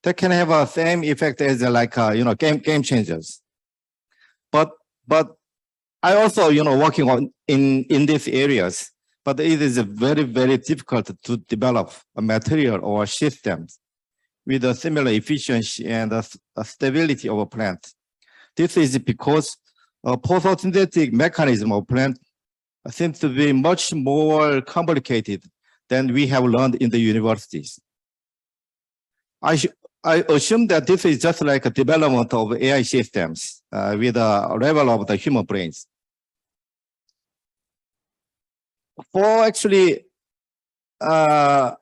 S6: that can have a same effect as like game changers. But I also working on in these areas, but it is very, very difficult to develop a material or systems with a similar efficiency and a stability of a plant. This is because a photosynthetic mechanism of plant seems to be much more complicated than we have learned in the universities. I assume that this is just like a development of AI systems with a level of the human brains. For actually, why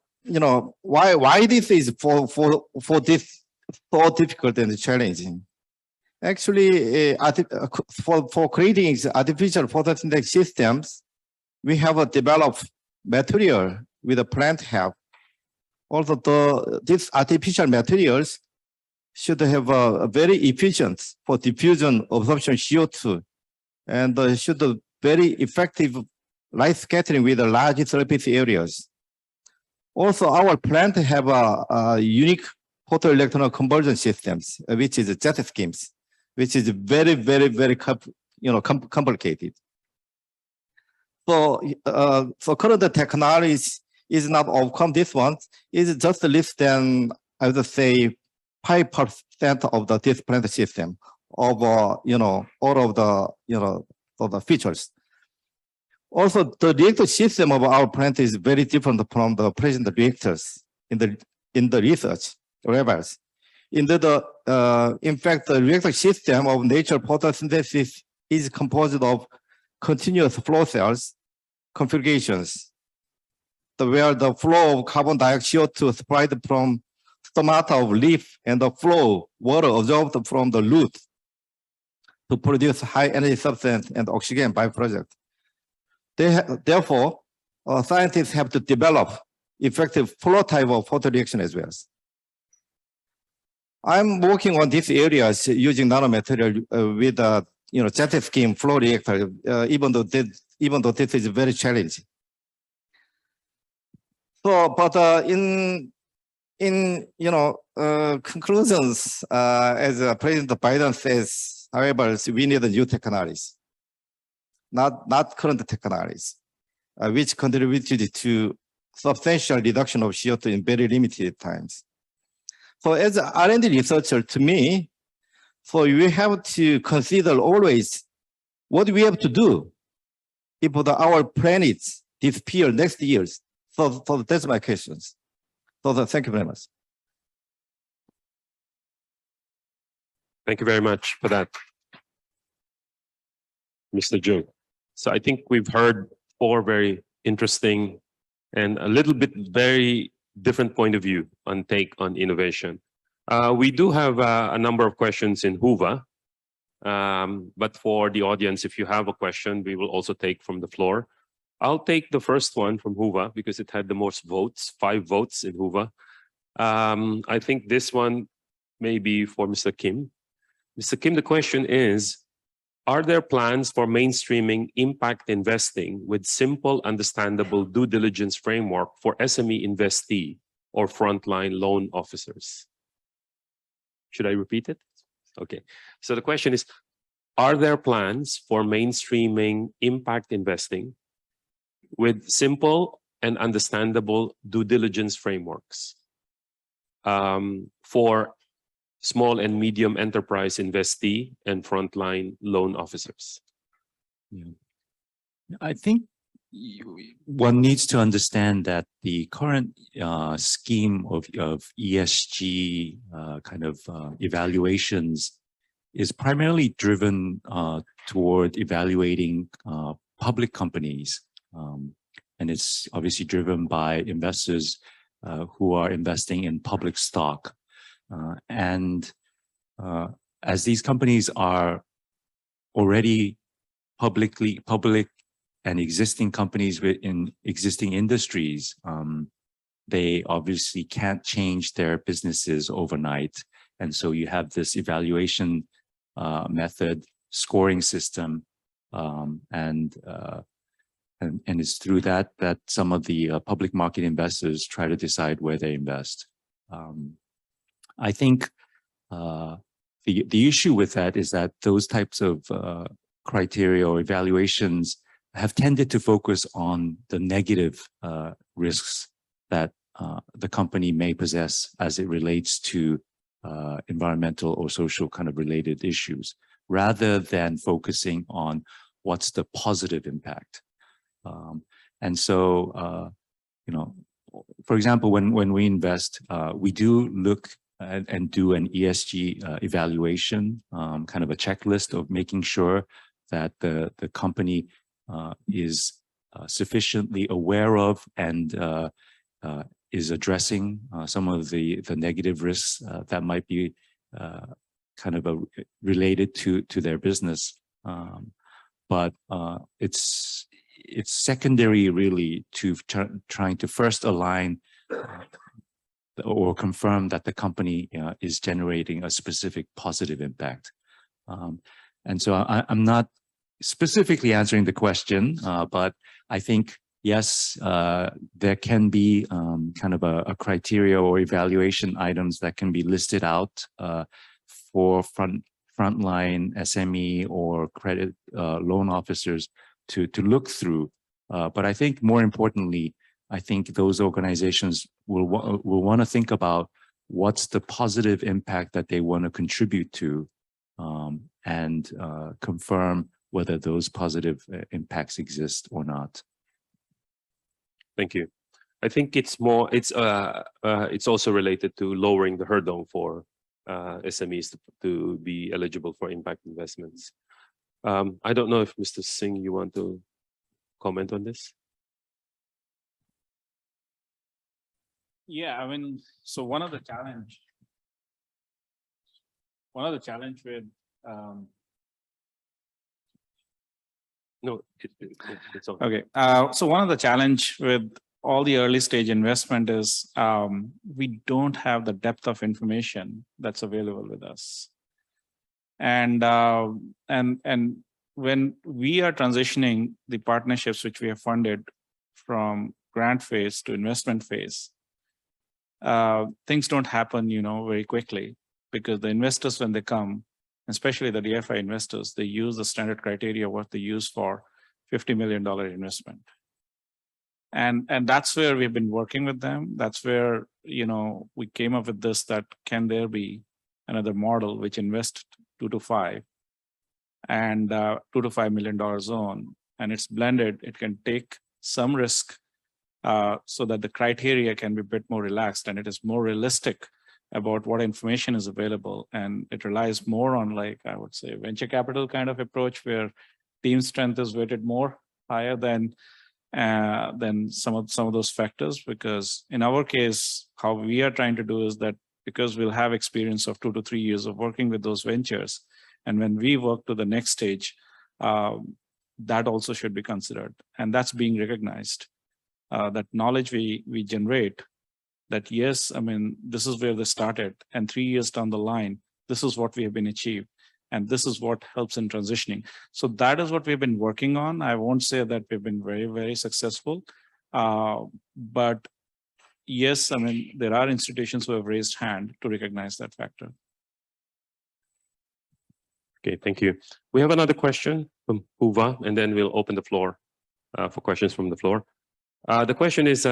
S6: this is for this so difficult and challenging? Actually, for creating artificial photosynthetic systems, we have developed material with a plant help. Also, these artificial materials should have a very efficient for diffusion absorption CO2 and should very effective light scattering with the large surface areas. Also, our plant have a unique photoelectron conversion systems, which is jet schemes, which is very, very, very complicated. So, current technologies is not overcome this one. It's just less than, I would say, 5% of this plant system of all of the features. Also, the reactor system of our plant is very different from the present reactors in the research labs. In fact, the reactor system of natural photosynthesis is composed of continuous flow cells configurations, where the flow of carbon dioxide CO2 supplied from stomata of leaf and the flow water absorbed from the root to produce high energy substance and oxygen byproduct. Therefore, scientists have to develop effective flow type of photoreaction as well. I'm working on these areas using nanomaterial with jet scheme flow reactor, even though this is very challenging. So, but in conclusions, as President Biden says, however, we need new technologies, not current technologies, which contributed to substantial reduction of CO2 in very limited times. So as an R&D researcher, to me, so we have to consider always what we have to do if our planets disappear next years. So that's my questions. So thank you very much.
S2: Thank you very much for that, Mr. Jung. So I think we've heard 4 very interesting and a little bit very different point of view on take on innovation. We do have a number of questions in Huva, but for the audience, if you have a question, we will also take from the floor. I'll take the first one from Huva because it had the most votes, 5 votes in Huva. I think this one may be for Mr. Kim. Mr. Kim, the question is, are there plans for mainstreaming impact investing with simple, understandable due diligence framework for SME investee or frontline loan officers? Should I repeat it? Okay. So the question is, are there plans for mainstreaming impact investing with simple and understandable due diligence frameworks for small and medium enterprise investee and frontline loan officers?
S5: Yeah. I think one needs to understand that the current scheme of ESG evaluations is primarily driven toward evaluating public companies. And it's obviously driven by investors who are investing in public stock. As these companies are already public and existing companies within existing industries, they obviously can't change their businesses overnight. And so you have this evaluation method, scoring system, and it's through that some of the public market investors try to decide where they invest. I think the issue with that is that those types of criteria or evaluations have tended to focus on the negative risks that the company may possess as it relates to environmental or social kind of related issues, rather than focusing on what's the positive impact. And so, for example, when we invest, we do look and do an ESG evaluation, kind of a checklist of making sure that the company is sufficiently aware of and is addressing some of the negative risks that might be kind of related to their business. But it's secondary really to trying to first align or confirm that the company is generating a specific positive impact. And so I'm not specifically answering the question, but I think, yes, there can be kind of a criteria or evaluation items that can be listed out for frontline SME or credit loan officers to look through. But I think more importantly, I think those organizations will want to think about what's the positive impact that they want to contribute to, and confirm whether those positive impacts exist or not.
S2: Thank you. I think it's also related to lowering the hurdle for SMEs to be eligible for impact investments. I don't know if Mr. Singh, you want to comment on this?
S3: Yeah, I mean, so one of the challenge with
S2: No, it's okay.
S3: okay, so one of the challenge with all the early stage investment is we don't have the depth of information that's available with us, and when we are transitioning the partnerships which we have funded from grant phase to investment phase, things don't happen, very quickly, because the investors, when they come, especially the DFI investors, they use the standard criteria what they use for $50 million investment. And that's where we've been working with them. That's where, we came up with this, that can there be another model which invests 2 to 5 and $2 to $5 million zone, and it's blended. It can take some risk so that the criteria can be a bit more relaxed, and it is more realistic about what information is available. And it relies more on, like, I would say, venture capital kind of approach, where team strength is weighted more higher than some of those factors. Because in our case, how we are trying to do is that, because we'll have experience of 2 to 3 years of working with those ventures, and when we work to the next stage, that also should be considered, and that's being recognized. That knowledge we generate, that yes, I mean, this is where they started, and 3 years down the line, this is what we have been achieved, and this is what helps in transitioning. So that is what we've been working on. I won't say that we've been very, very successful, but yes, I mean, there are institutions who have raised hand to recognize that factor.
S2: Okay, thank you. We have another question from Uva, and then we'll open the floor for questions from the floor. The question is,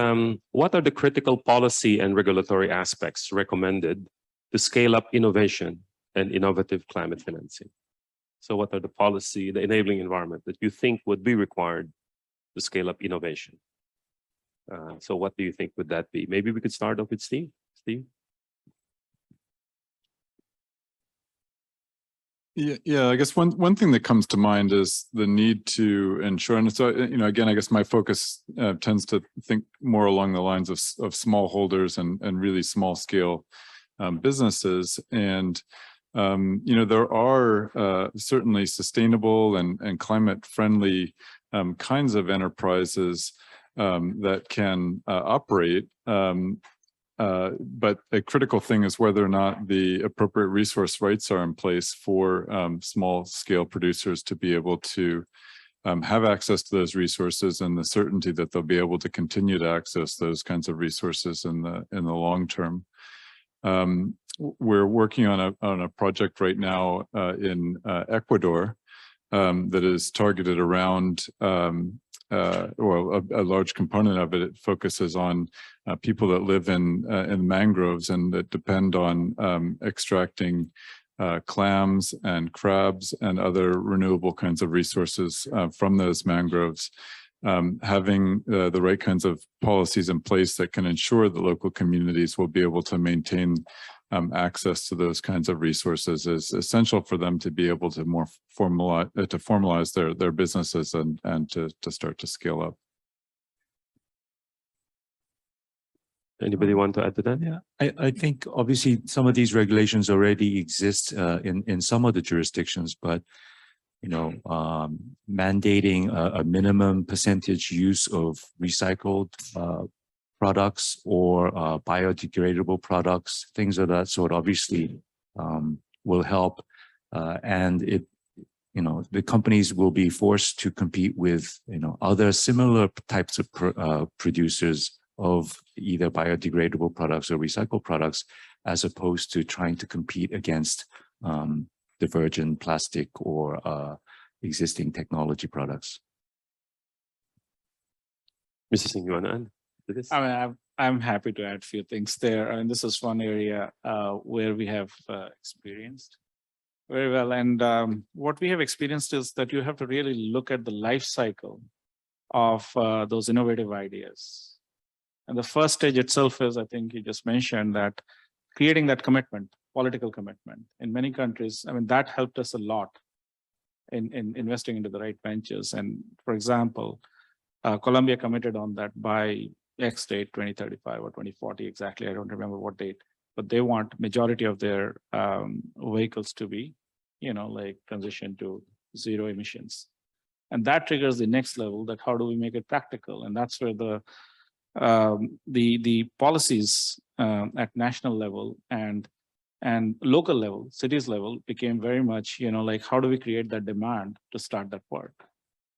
S2: what are the critical policy and regulatory aspects recommended to scale up innovation and innovative climate financing? So what are the policy, the enabling environment that you think would be required to scale up innovation? So what do you think would that be? Maybe we could start off with Steve. Steve?
S4: Yeah, I guess one thing that comes to mind is the need to ensure, and so, again, I guess my focus tends to think more along the lines of smallholders and really small scale businesses. And, there are certainly sustainable and climate friendly kinds of enterprises that can operate. But a critical thing is whether or not the appropriate resource rights are in place for small scale producers to be able to have access to those resources, and the certainty that they'll be able to continue to access those kinds of resources in the long term. We're working on a project right now in Ecuador that is targeted around a large component of it focuses on people that live in mangroves and that depend on extracting clams and crabs and other renewable kinds of resources from those mangroves. Having the right kinds of policies in place that can ensure that local communities will be able to maintain access to those kinds of resources is essential for them to be able to more formalize their businesses and to start to scale up.
S2: Anybody want to add to that?
S5: Yeah, I think obviously some of these regulations already exist in some of the jurisdictions, but mandating a minimum percentage use of recycled products or biodegradable products, things of that sort, obviously will help. And the companies will be forced to compete with, other similar types of producers of either biodegradable products or recycled products, as opposed to trying to compete against the virgin plastic or existing technology products.
S2: Mr. Singh, you want to add to this?
S3: I mean, I'm happy to add a few things there. And this is one area where we have experienced very well. And what we have experienced is that you have to really look at the life cycle of those innovative ideas. And the first stage itself is, I think you just mentioned, that creating that commitment, political commitment. In many countries, I mean, that helped us a lot in investing into the right ventures. And for example, Colombia committed on that by X date, 2035 or 2040 exactly. I don't remember what date, but they want majority of their vehicles to be, like transition to zero emissions. And that triggers the next level, that how do we make it practical? And that's where the policies at national level and local level, cities level became very much, like how do we create that demand to start that work?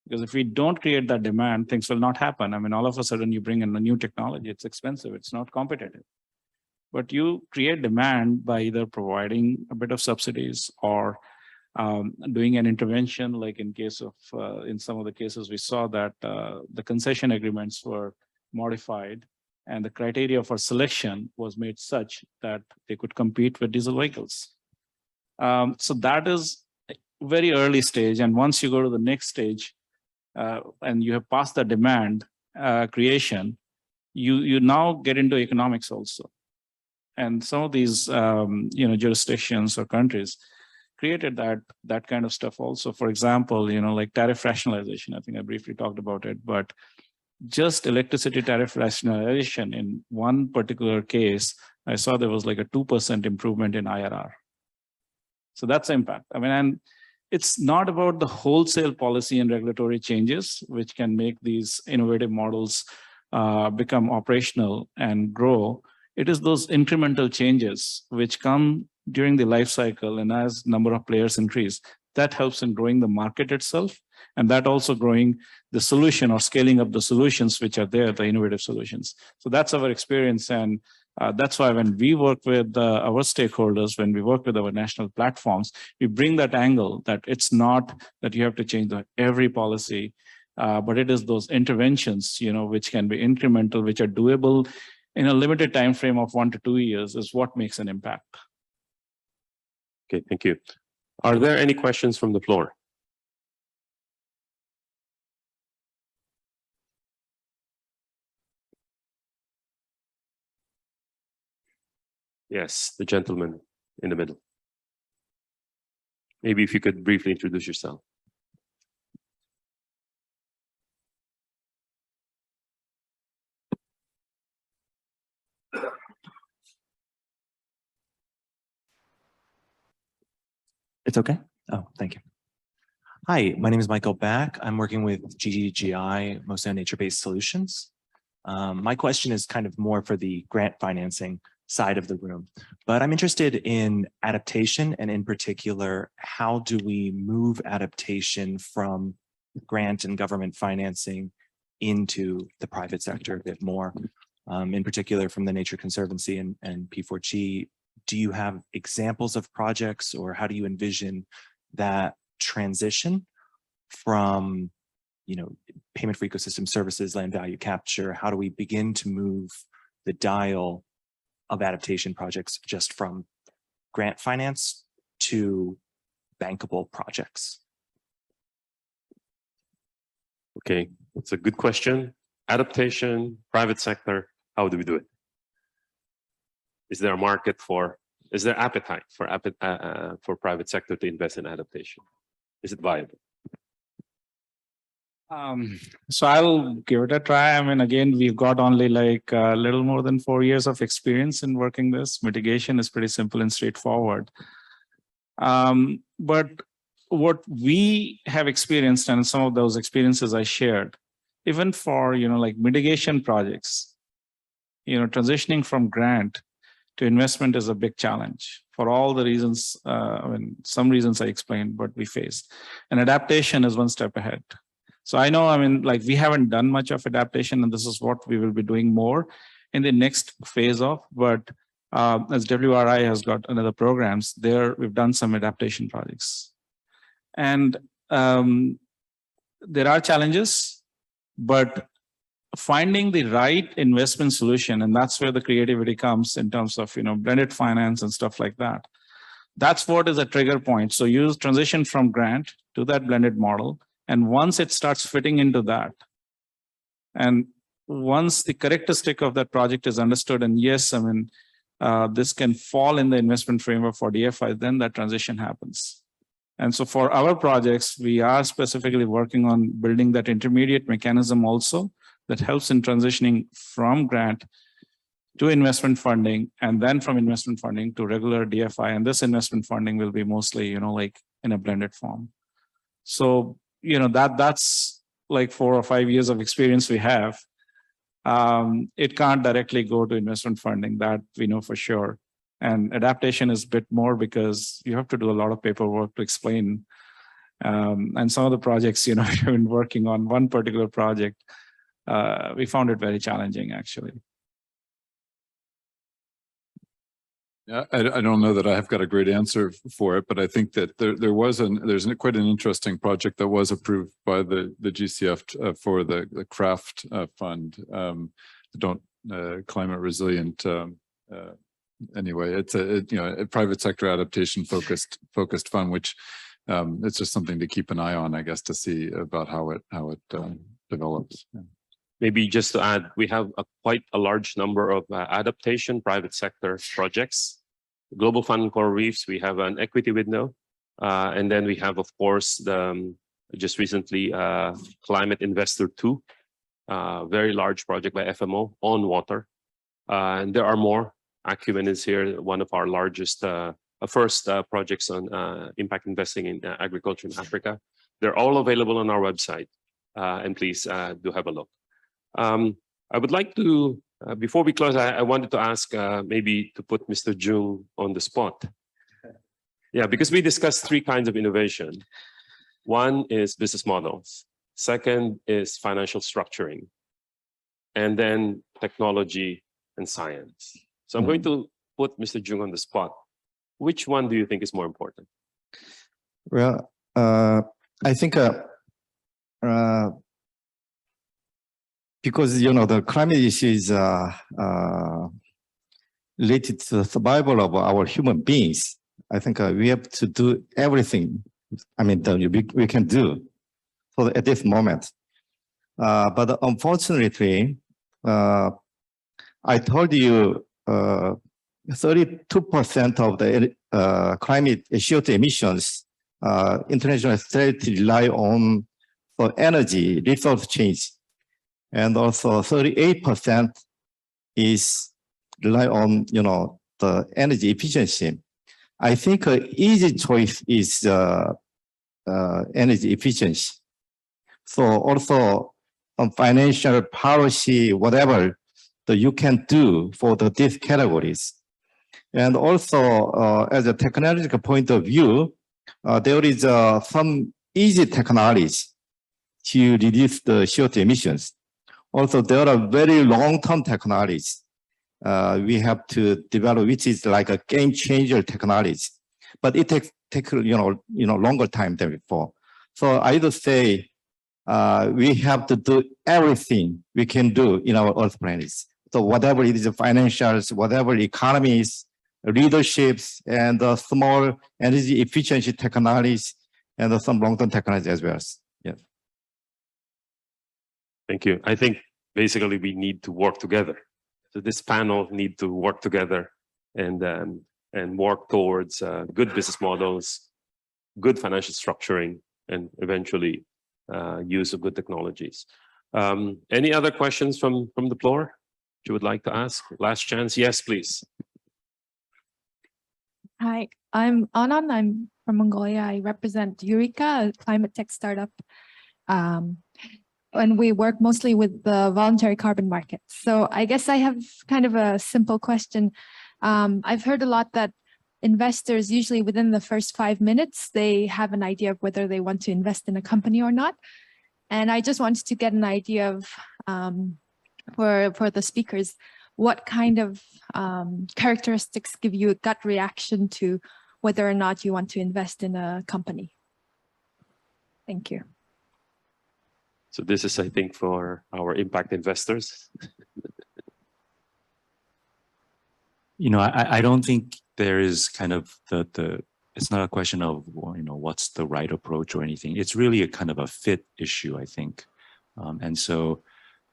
S3: Because if we don't create that demand, things will not happen. I mean, all of a sudden you bring in a new technology, it's expensive, it's not competitive. But you create demand by either providing a bit of subsidies or doing an intervention, like in case of, in some of the cases we saw that the concession agreements were modified and the criteria for selection was made such that they could compete with diesel vehicles. So that is a very early stage. And once you go to the next stage and you have passed the demand creation, you now get into economics also. And some of these jurisdictions or countries created that kind of stuff also. For example, like tariff rationalization. I think I briefly talked about it, but just electricity tariff rationalization in one particular case, I saw there was like a 2% improvement in IRR. So that's the impact. I mean, and it's not about the wholesale policy and regulatory changes, which can make these innovative models become operational and grow. It is those incremental changes which come during the life cycle, and as number of players increase, that helps in growing the market itself, and that also growing the solution or scaling up the solutions which are there, the innovative solutions. So that's our experience, and that's why when we work with our stakeholders, when we work with our national platforms, we bring that angle that it's not that you have to change every policy, but it is those interventions, which can be incremental, which are doable in a limited time frame of 1 to 2 years, is what makes an impact.
S2: Okay, thank you. Are there any questions from the floor? Yes, the gentleman in the middle. Maybe if you could briefly introduce yourself.
S7: It's okay? Oh, thank you. Hi, my name is Michael Back. I'm working with GGI, mostly on nature-based solutions. My question is kind of more for the grant financing side of the room, but I'm interested in adaptation, and in particular, how do we move adaptation from grant and government financing into the private sector a bit more, in particular from the Nature Conservancy and P4G. Do you have examples of projects, or how do you envision that transition from, payment for ecosystem services, land value capture? How do we begin to move the dial of adaptation projects just from grant finance to bankable projects?
S2: Okay, that's a good question. Adaptation, private sector, how do we do it? Is there a market is there appetite for private sector to invest in adaptation? Is it viable?
S3: So I'll give it a try. I mean, again, we've got only like a little more than 4 years of experience in working this. Mitigation is pretty simple and straightforward. But what we have experienced, and some of those experiences I shared, even for, like mitigation projects, transitioning from grant to investment is a big challenge for all the reasons, some reasons I explained, but we faced. And adaptation is one step ahead. So I know, we haven't done much of adaptation, and this is what we will be doing more in the next phase of, but as WRI has got another programs there, we've done some adaptation projects. And there are challenges, but finding the right investment solution, and that's where the creativity comes in terms of, blended finance and stuff like that. That's what is a trigger point. So you transition from grant to that blended model. And once it starts fitting into that, and once the characteristic of that project is understood, and yes, this can fall in the investment framework for DFI, then that transition happens. And so for our projects, we are specifically working on building that intermediate mechanism also, that helps in transitioning from grant to investment funding, and then from investment funding to regular DFI. And this investment funding will be mostly, like in a blended form. So, that's like 4 or 5 years of experience we have. It can't directly go to investment funding, that we know for sure. And adaptation is a bit more because you have to do a lot of paperwork to explain. And some of the projects, we've been working on one particular project, we found it very challenging, actually.
S4: Yeah, I don't know that I have got a great answer for it, but I think that there's quite an interesting project that was approved by the GCF for the craft fund. Climate resilient. Anyway, it's a private sector adaptation focused fund, which it's just something to keep an eye on, I guess, to see about how it develops. Yeah.
S2: Maybe just to add, we have quite a large number of adaptation private sector projects. Global Fund and Coral Reefs, we have an equity window. And then we have, of course, just recently Climate Investor 2, very large project by FMO on water. And there are more. Acumen is here, one of our largest, first projects on impact investing in agriculture in Africa. They're all available on our website. And please do have a look. I would like to, before we close, I wanted to ask maybe to put Mr. Jung on the spot. Yeah, because we discussed 3 kinds of innovation. One is business models. Second is financial structuring. And then technology and science. So I'm going to put Mr. Jung on the spot. Which one do you think is more important?
S6: Well, I think because, the climate issue is related to the survival of our human beings. I think we have to do everything, we can do at this moment. But unfortunately, I told you 32% of the climate CO2 emissions, international studies rely on for energy resource change. And also 38% is rely on, the energy efficiency. I think an easy choice is energy efficiency. So also on financial policy, whatever that you can do for these categories. And also as a technological point of view, there is some easy technology to reduce the CO2 emissions. Also, there are very long-term technologies we have to develop, which is like a game-changer technology, but it takes longer time than before. So I would say we have to do everything we can do in our Earth planet. So whatever it is, financials, whatever economies, leaderships, and small energy efficiency technologies, and some long-term technology as well. Yes.
S2: Thank you. I think basically we need to work together. So this panel need to work together and work towards good business models, good financial structuring, and eventually use of good technologies. Any other questions from the floor you would like to ask? Last chance. Yes, please.
S8: Hi, I'm Anand. I'm from Mongolia. I represent Eureka, a climate tech startup. And we work mostly with the voluntary carbon market. So I guess I have kind of a simple question. I've heard a lot that investors usually within the first 5 minutes, they have an idea of whether they want to invest in a company or not. And I just wanted to get an idea of, for the speakers, what kind of characteristics give you a gut reaction to whether or not you want to invest in a company? Thank you.
S2: So this is, I think, for our impact investors.
S5: I don't think there is kind of it's not a question of, what's the right approach or anything. It's really a kind of a fit issue, I think. And so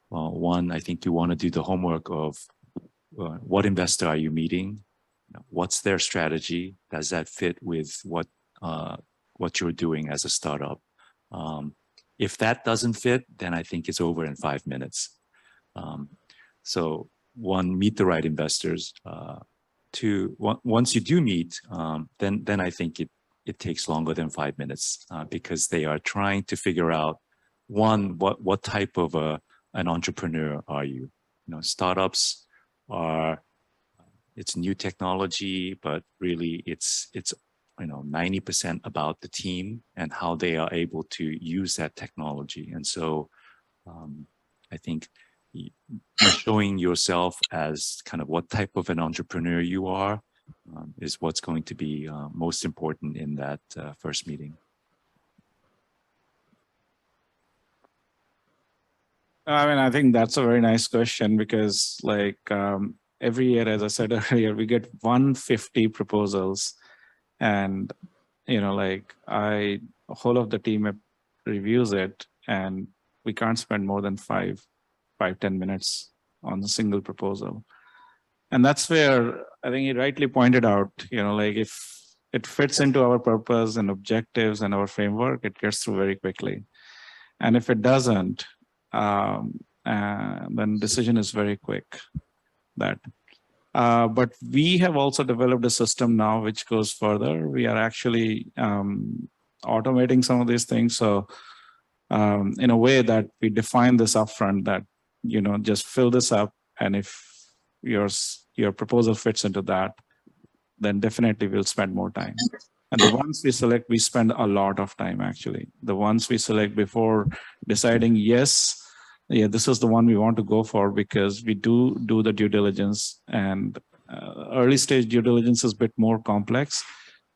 S5: one, I think you want to do the homework of what investor are you meeting? What's their strategy? Does that fit with what you're doing as a startup? If that doesn't fit, then I think it's over in 5 minutes. So one, meet the right investors. Two, once you do meet, then I think it takes longer than 5 minutes because they are trying to figure out, one, what type of an entrepreneur are you? You know, startups are, it's new technology, but really it's 90% about the team and how they are able to use that technology. And so I think showing yourself as kind of what type of an entrepreneur you are is what's going to be most important in that first meeting.
S3: I mean, I think that's a very nice question because like every year, as I said earlier, we get 150 proposals and, like whole of the team reviews it and we can't spend more than 5-10 minutes on a single proposal. And that's where I think he rightly pointed out, like if it fits into our purpose and objectives and our framework, it gets through very quickly. And if it doesn't, then decision is very quick. But we have also developed a system now which goes further. We are actually automating some of these things. So in a way that we define this upfront that, just fill this up. And if your proposal fits into that, then definitely we'll spend more time. And the ones we select, we spend a lot of time actually. The ones we select before deciding, yes, this is the one we want to go for because we do the due diligence, and early stage due diligence is a bit more complex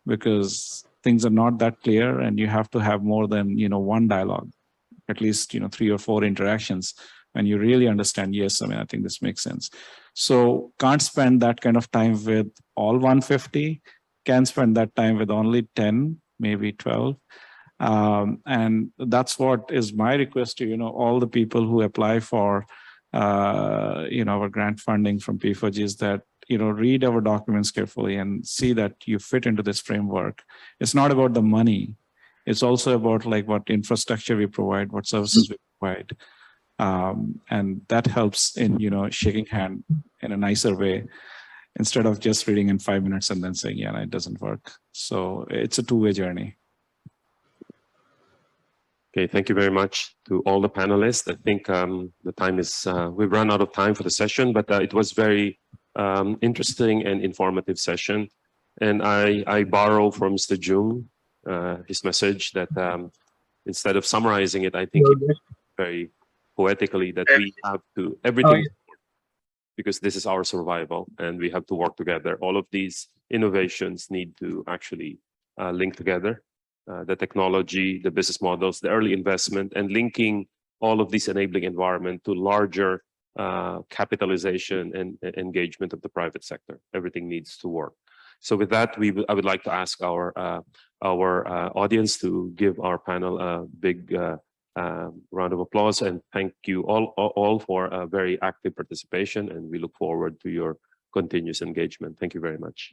S3: because things are not that clear and you have to have more than, one dialogue, at least, 3 or 4 interactions when you really understand, yes, I mean, I think this makes sense. So can't spend that kind of time with all 150, can spend that time with only 10, maybe 12. And that's what is my request to, all the people who apply for, our grant funding from P4G is that, read our documents carefully and see that you fit into this framework. It's not about the money. It's also about like what infrastructure we provide, what services we provide. And that helps in, shaking hand in a nicer way instead of just reading in 5 minutes and then saying, yeah, it doesn't work. So it's a two-way journey.
S2: Okay, thank you very much to all the panelists. I think the time is, we've run out of time for the session, but it was very interesting and informative session. And I borrow from Mr. Jung, his message that instead of summarizing it, I think very poetically that we have to, everything, because this is our survival and we have to work together. All of these innovations need to actually link together. The technology, the business models, the early investment, and linking all of these enabling environment to larger capitalization and engagement of the private sector. Everything needs to work. So with that, I would like to ask our audience to give our panel a big round of applause, and thank you all for a very active participation, and we look forward to your continuous engagement. Thank you very much.